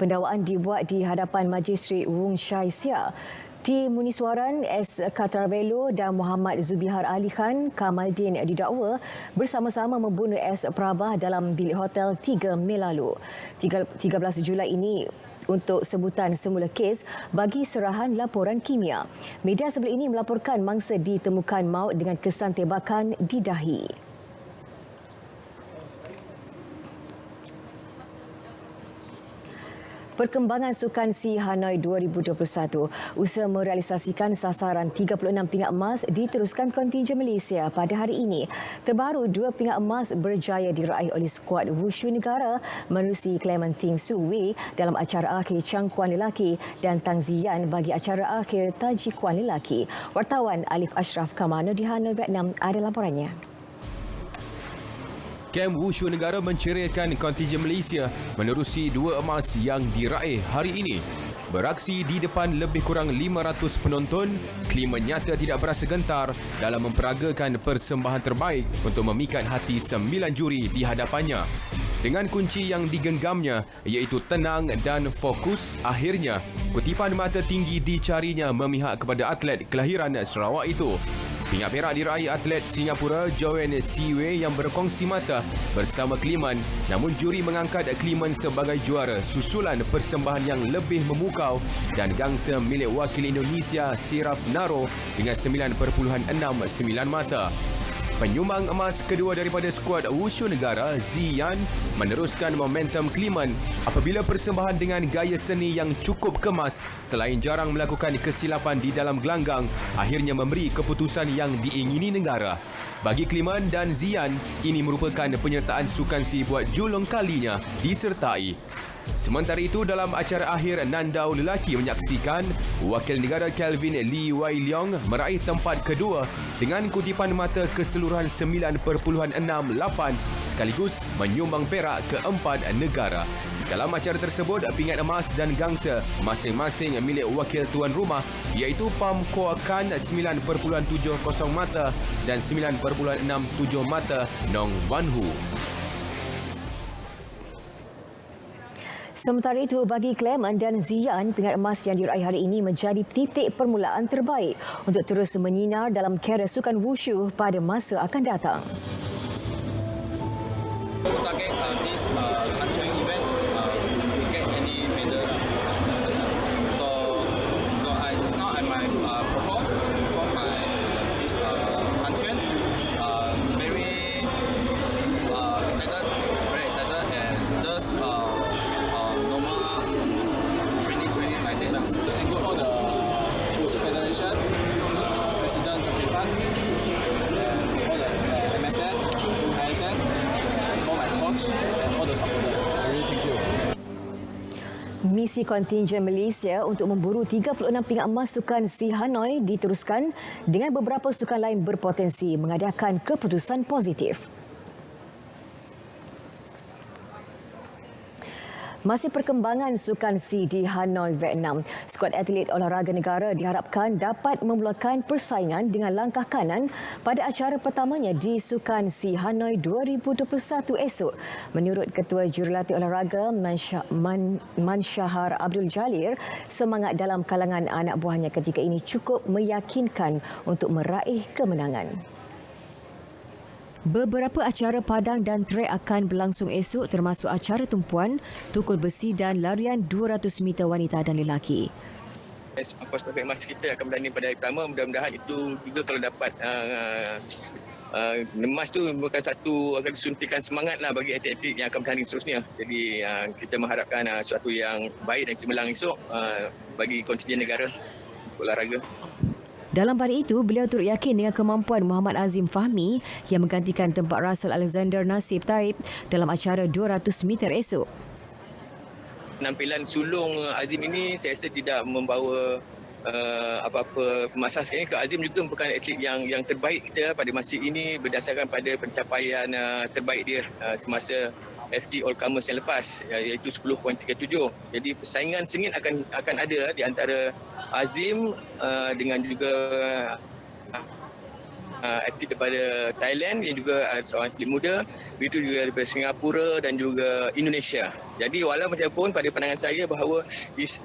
Pendakwaan dibuat di hadapan Majistret Wong Shai Sia. T. Muniswaran, S. Katravelo dan Muhammad Zubihar Ali Khan Kamaldin didakwa bersama-sama membunuh S. Prabah dalam bilik hotel 3 Mei lalu. 13 Julai ini untuk sebutan semula kes bagi serahan laporan kimia. Media sebelah ini melaporkan mangsa ditemukan maut dengan kesan tembakan di dahi. Perkembangan Sukan SEA Hanoi 2021. Usaha merealisasikan sasaran 36 pingat emas diteruskan kontingen Malaysia pada hari ini. Terbaru 2 pingat emas berjaya diraih oleh skuad wushu negara menerusi Clementine Su Wei dalam acara akhir cangkuan lelaki dan Tang Ziyan bagi acara akhir tajikuan lelaki. Wartawan Alif Ashraf Kamano di Hanoi, Vietnam ada laporannya. Kem Wushu Negara menceraikan kontingen Malaysia menerusi 2 emas yang diraih hari ini. Beraksi di depan lebih kurang 500 penonton, Klimen nyata tidak berasa gentar dalam memperagakan persembahan terbaik untuk memikat hati 9 juri di hadapannya. Dengan kunci yang digenggamnya iaitu tenang dan fokus, akhirnya kutipan mata tinggi dicarinya memihak kepada atlet kelahiran Sarawak itu. Pingat perak diraih atlet Singapura Joanne Siwei yang berkongsi mata bersama Klimen, namun juri mengangkat Klimen sebagai juara susulan persembahan yang lebih memukau dan gangsa milik wakil Indonesia Siraf Naro dengan 9.69 mata. Penyumbang emas kedua daripada skuad wushu negara, Ziyan, meneruskan momentum Klimen apabila persembahan dengan gaya seni yang cukup kemas selain jarang melakukan kesilapan di dalam gelanggang, akhirnya memberi keputusan yang diingini negara. Bagi Klimen dan Ziyan, ini merupakan penyertaan sukan SEA buat julung kalinya disertai. Sementara itu, dalam acara akhir Nandau lelaki menyaksikan wakil negara Kelvin Lee Wai Leong meraih tempat kedua dengan kutipan mata keseluruhan 9.68 sekaligus menyumbang perak keempat negara. Dalam acara tersebut, pingat emas dan gangsa masing-masing milik wakil tuan rumah iaitu Pam Koa Kan 9.70 mata dan 9.67 mata Nong Wan Hu. Sementara itu, bagi Clement dan Ziyan, pingat emas yang diraih hari ini menjadi titik permulaan terbaik untuk terus menyinar dalam karier sukan wushu pada masa akan datang. misi kontingen Malaysia untuk memburu 36 pingat emas Sukan SEA Hanoi diteruskan dengan beberapa sukan lain berpotensi mengadakan keputusan positif. Masih perkembangan Sukan SEA di Hanoi, Vietnam, skuad atlet olahraga negara diharapkan dapat memulakan persaingan dengan langkah kanan pada acara pertamanya di Sukan SEA Hanoi 2021 esok. Menurut Ketua Jurulatih Olahraga Mansyahar Abdul Jalir, semangat dalam kalangan anak buahnya ketika ini cukup meyakinkan untuk meraih kemenangan. Beberapa acara padang dan trek akan berlangsung esok termasuk acara tumpuan, tukul besi dan larian 200 meter wanita dan lelaki. First perfect match kita akan bertanding pada hari pertama. Mudah-mudahan itu juga kalau dapat emas tu bukan satu akan disuntikan semangatlah bagi atlet-atlet yang akan bertanding seterusnya. Jadi kita mengharapkan sesuatu yang baik dan cemerlang esok bagi kontingen negara olahraga. Dalam pada itu, beliau turut yakin dengan kemampuan Muhammad Azim Fahmi yang menggantikan tempat Russell Alexander Nasib Taib dalam acara 200 meter esok. Penampilan sulung Azim ini saya rasa tidak membawa apa-apa masalah sekali. Azim juga merupakan atlet yang terbaik kita pada masa ini berdasarkan pada pencapaian terbaik dia semasa FD All Comers yang lepas, iaitu 10.37. Jadi persaingan sengit akan ada di antara Azim dengan juga atlet daripada Thailand yang juga seorang atlet muda, begitu juga daripada Singapura dan juga Indonesia. Jadi walaupun pun pada pandangan saya bahawa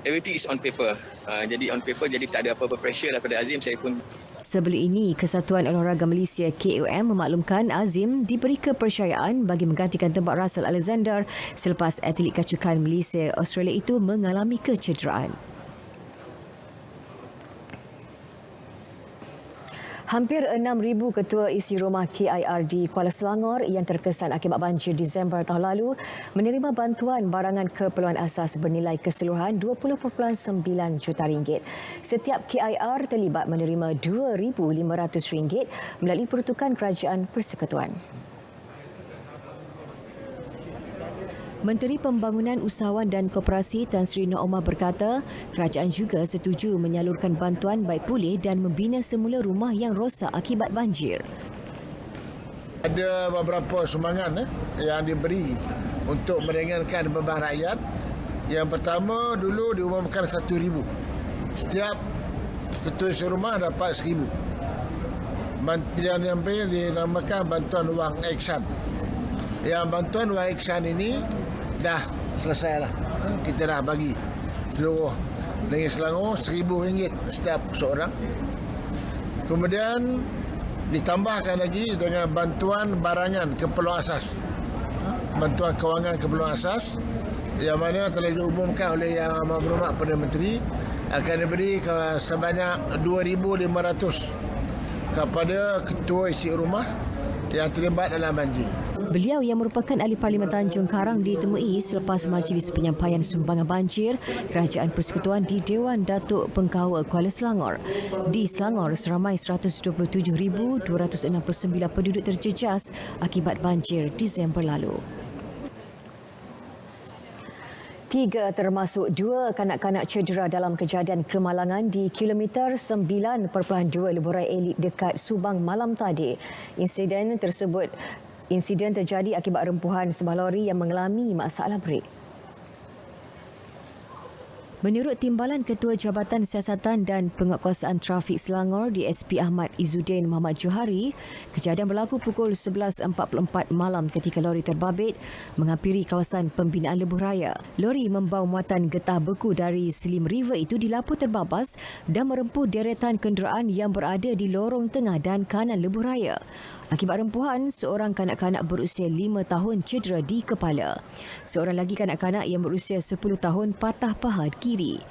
everything is on paper. Jadi on paper, jadi tak ada apa-apa pressure daripada Azim. Saya pun Sebelum ini, Kesatuan Olahraga Malaysia KOM memaklumkan Azim diberi kepercayaan bagi menggantikan tempat Russell Alexander selepas atlet kacukan Malaysia Australia itu mengalami kecederaan. Hampir 6,000 ketua isi rumah KIR di Kuala Selangor yang terkesan akibat banjir Disember tahun lalu menerima bantuan barangan keperluan asas bernilai keseluruhan RM20.9 juta. Setiap KIR terlibat menerima RM2,500 melalui peruntukan Kerajaan Persekutuan. Menteri Pembangunan Usahawan dan Koperasi Tan Sri Nur Omar berkata, kerajaan juga setuju menyalurkan bantuan baik pulih dan membina semula rumah yang rosak akibat banjir. Ada beberapa sumbangan yang diberi untuk meringankan beban rakyat. Yang pertama, dulu diumumkan RM1,000. Setiap ketua isi rumah dapat RM1,000. Bantuan yang dinamakan bantuan wang action. Yang bantuan wang action ini dah selesai lah. Kita dah bagi seluruh negeri Selangor RM1,000 setiap seorang. Kemudian ditambahkan lagi dengan bantuan barangan keperluan asas. Bantuan kewangan keperluan asas yang mana telah diumumkan oleh Yang Amat Berhormat Perdana Menteri akan diberi sebanyak RM2,500 kepada ketua isi rumah yang terlibat dalam banjir. Beliau yang merupakan ahli Parlimen Tanjung Karang ditemui selepas majlis penyampaian sumbangan banjir Kerajaan Persekutuan di Dewan Datuk Pengkawa Kuala Selangor. Di Selangor, seramai 127,269 penduduk terjejas akibat banjir Disember lalu. 3 termasuk 2 kanak-kanak cedera dalam kejadian kemalangan di kilometer 9.2 leburai elit dekat Subang malam tadi. Insiden terjadi akibat rempuhan sebuah lori yang mengalami masalah brek. Menurut Timbalan Ketua Jabatan Siasatan dan Penguatkuasaan Trafik Selangor DSP Ahmad Izzuddin Muhammad Johari, kejadian berlaku pukul 11.44 malam ketika lori terbabit menghampiri kawasan pembinaan lebuh raya. Lori membawa muatan getah beku dari Slim River itu dilaporkan terbabas dan merempuh deretan kenderaan yang berada di lorong tengah dan kanan lebuh raya. Akibat rempuhan, seorang kanak-kanak berusia 5 tahun cedera di kepala. Seorang lagi kanak-kanak yang berusia 10 tahun patah paha kiri.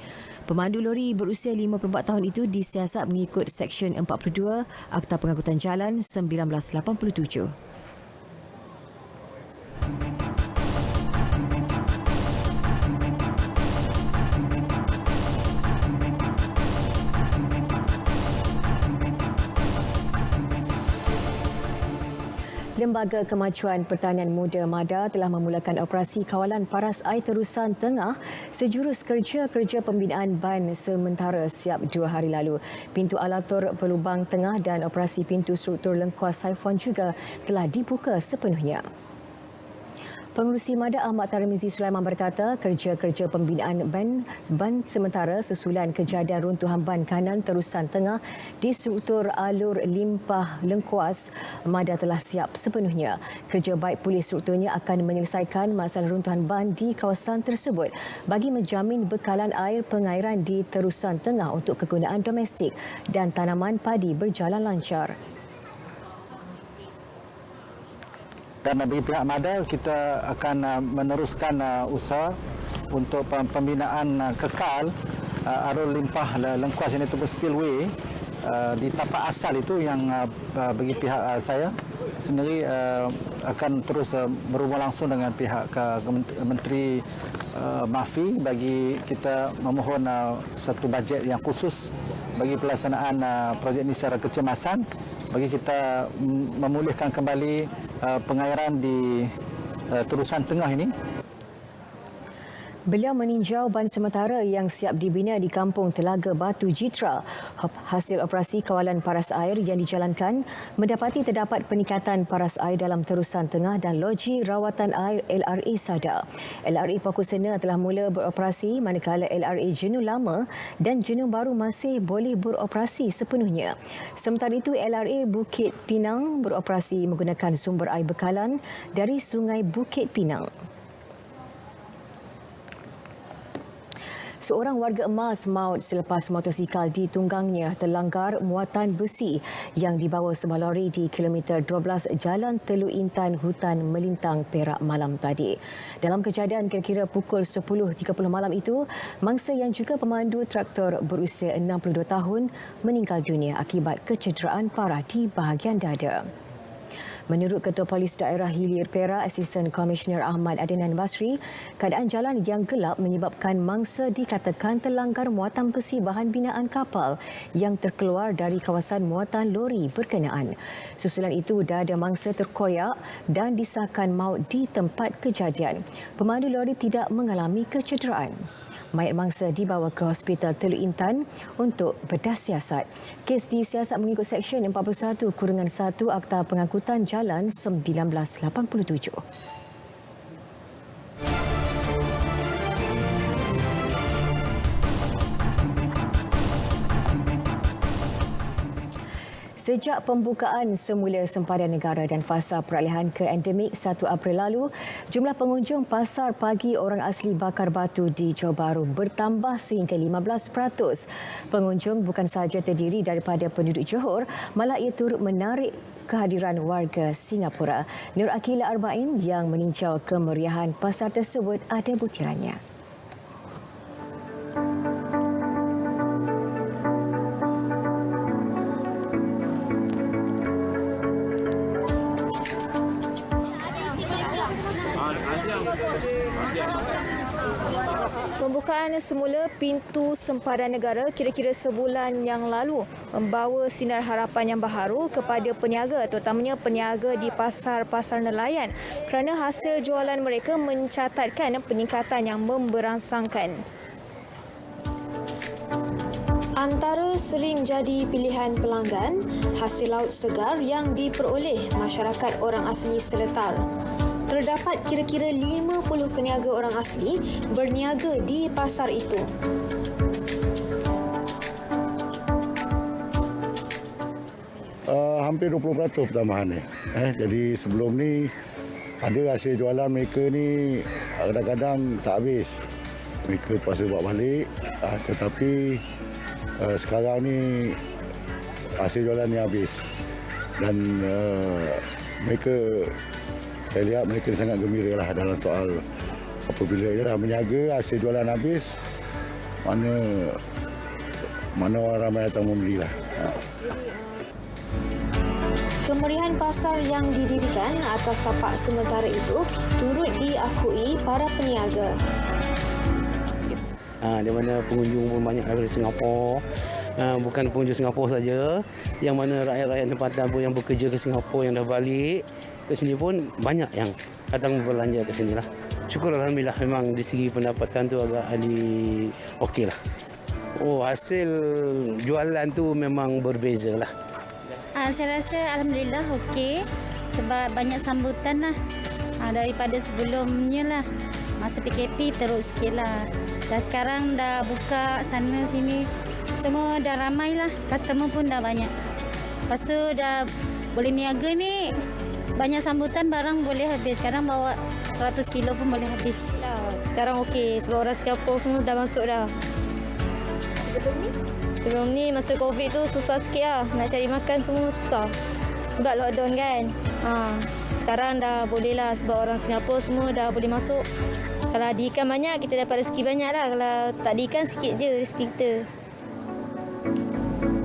Pemandu lori berusia 54 tahun itu disiasat mengikut Seksyen 42 Akta Pengangkutan Jalan 1987. Lembaga Kemajuan Pertanian Muda MADA telah memulakan operasi kawalan paras air terusan tengah sejurus kerja pembinaan ban sementara siap 2 hari lalu. Pintu alatur pelubang tengah dan operasi pintu struktur lengkuas saifon juga telah dibuka sepenuhnya. Pengerusi MADA Ahmad Tarmizi Sulaiman berkata kerja pembinaan ban sementara susulan kejadian runtuhan ban kanan terusan tengah di struktur alur limpah lengkuas MADA telah siap sepenuhnya. Kerja baik pulih strukturnya akan menyelesaikan masalah runtuhan ban di kawasan tersebut bagi menjamin bekalan air pengairan di terusan tengah untuk kegunaan domestik dan tanaman padi berjalan lancar. Dan bagi pihak MADA, kita akan meneruskan usaha untuk pembinaan kekal arus limpah lengkuas yang disebut spillway di tapak asal itu yang bagi pihak saya sendiri akan terus berhubung langsung dengan pihak Menteri Mafi bagi kita memohon satu bajet yang khusus bagi pelaksanaan projek ini secara kecemasan bagi kita memulihkan kembali pengairan di terusan tengah ini. Beliau meninjau ban sementara yang siap dibina di Kampung Telaga Batu Jitra. Hasil operasi kawalan paras air yang dijalankan mendapati terdapat peningkatan paras air dalam terusan tengah dan loji rawatan air LRA Sada. LRA Pokusena telah mula beroperasi manakala LRA jenuh lama dan jenuh baru masih boleh beroperasi sepenuhnya. Sementara itu LRA Bukit Pinang beroperasi menggunakan sumber air bekalan dari Sungai Bukit Pinang. Seorang warga emas maut selepas motosikal ditunggangnya terlanggar muatan besi yang dibawa sebuah lori di kilometer 12 Jalan Teluk Intan, Hutan Melintang, Perak malam tadi. Dalam kejadian kira-kira pukul 10.30 malam itu, mangsa yang juga pemandu traktor berusia 62 tahun meninggal dunia akibat kecederaan parah di bahagian dada. Menurut Ketua Polis Daerah Hilir Perak, Asisten Komisioner Ahmad Adnan Basri, keadaan jalan yang gelap menyebabkan mangsa dikatakan terlanggar muatan besi bahan binaan kapal yang terkeluar dari kawasan muatan lori berkenaan. Susulan itu, dada mangsa terkoyak dan disahkan maut di tempat kejadian. Pemandu lori tidak mengalami kecederaan. Mayat mangsa dibawa ke Hospital Teluk Intan untuk bedah siasat. Kes disiasat mengikut Seksyen 41-1 Akta Pengangkutan Jalan 1987. Sejak pembukaan semula sempadan negara dan fasa peralihan ke endemik 1 April lalu, jumlah pengunjung pasar pagi orang asli Bakar Batu di Johor Bahru bertambah sehingga 15%. Pengunjung bukan sahaja terdiri daripada penduduk Johor, malah ia turut menarik kehadiran warga Singapura. Nur Akila Arba'in yang meninjau kemeriahan pasar tersebut ada butirannya. Pembukaan semula pintu sempadan negara kira-kira sebulan yang lalu membawa sinar harapan yang baharu kepada peniaga, terutamanya peniaga di pasar-pasar nelayan kerana hasil jualan mereka mencatatkan peningkatan yang memberangsangkan. Antara sering jadi pilihan pelanggan, hasil laut segar yang diperoleh masyarakat orang asli Seletar. Terdapat kira-kira 50 peniaga orang asli berniaga di pasar itu. Hampir 20% pertambahan ni. Jadi sebelum ni ada hasil jualan mereka ni kadang-kadang tak habis. Mereka terpaksa bawa balik. Tetapi sekarang ni hasil jualan ni habis. Dan mereka, saya lihat mereka sangat gembira lah dalam soal apabila dah menjaga hasil jualan habis, mana orang ramai datang membeli lah. Kemeriahan pasar yang didirikan atas tapak sementara itu turut diakui para peniaga. Di mana pengunjung pun banyak dari Singapura. Bukan pengunjung Singapura saja, yang mana rakyat-rakyat tempatan pun yang bekerja ke Singapura yang dah balik ke sini pun banyak yang datang berbelanja ke sini lah. Syukur alhamdulillah, memang di segi pendapatan tu agak okey lah. Oh, hasil jualan tu memang berbeza lah. Saya rasa alhamdulillah okey sebab banyak sambutan lah daripada sebelumnya lah. Masa PKP teruk sikit lah. Dan sekarang dah buka sana sini, semua dah ramai lah. Customer pun dah banyak. Lepas tu dah boleh niaga ni, banyak sambutan, barang boleh habis. Sekarang bawa 100 kilo pun boleh habis. Sekarang okey sebab orang Singapura semua dah masuk dah. Sebelum ni masa COVID tu susah sikit lah. Nak cari makan semua susah. Sebab lockdown kan. Sekarang dah boleh lah sebab orang Singapura semua dah boleh masuk. Kalau ada ikan banyak, kita dapat rezeki banyak lah. Kalau tak ada ikan, sikit je rezeki kita.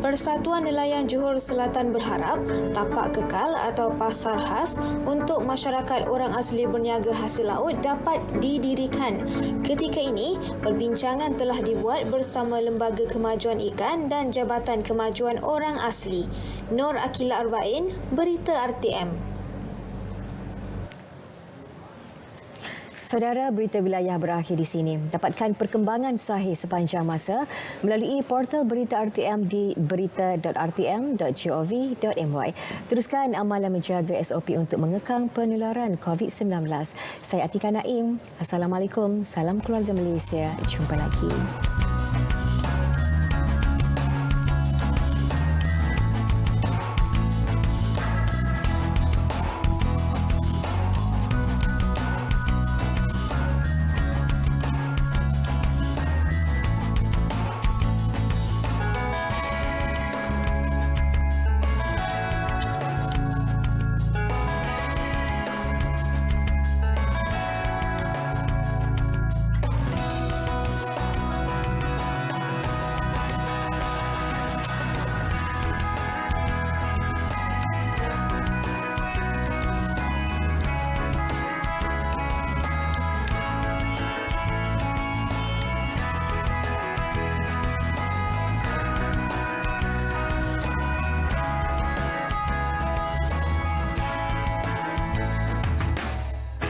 Persatuan Nelayan Johor Selatan berharap tapak kekal atau pasar khas untuk masyarakat orang asli berniaga hasil laut dapat didirikan. Ketika ini, perbincangan telah dibuat bersama Lembaga Kemajuan Ikan dan Jabatan Kemajuan Orang Asli. Nur Akila Arbain, Berita RTM. Saudara, berita wilayah berakhir di sini. Dapatkan perkembangan sahih sepanjang masa melalui portal berita RTM di berita.rtm.gov.my. Teruskan amalan menjaga SOP untuk mengekang penularan COVID-19. Saya Atika Naim. Assalamualaikum. Salam keluarga Malaysia. Jumpa lagi.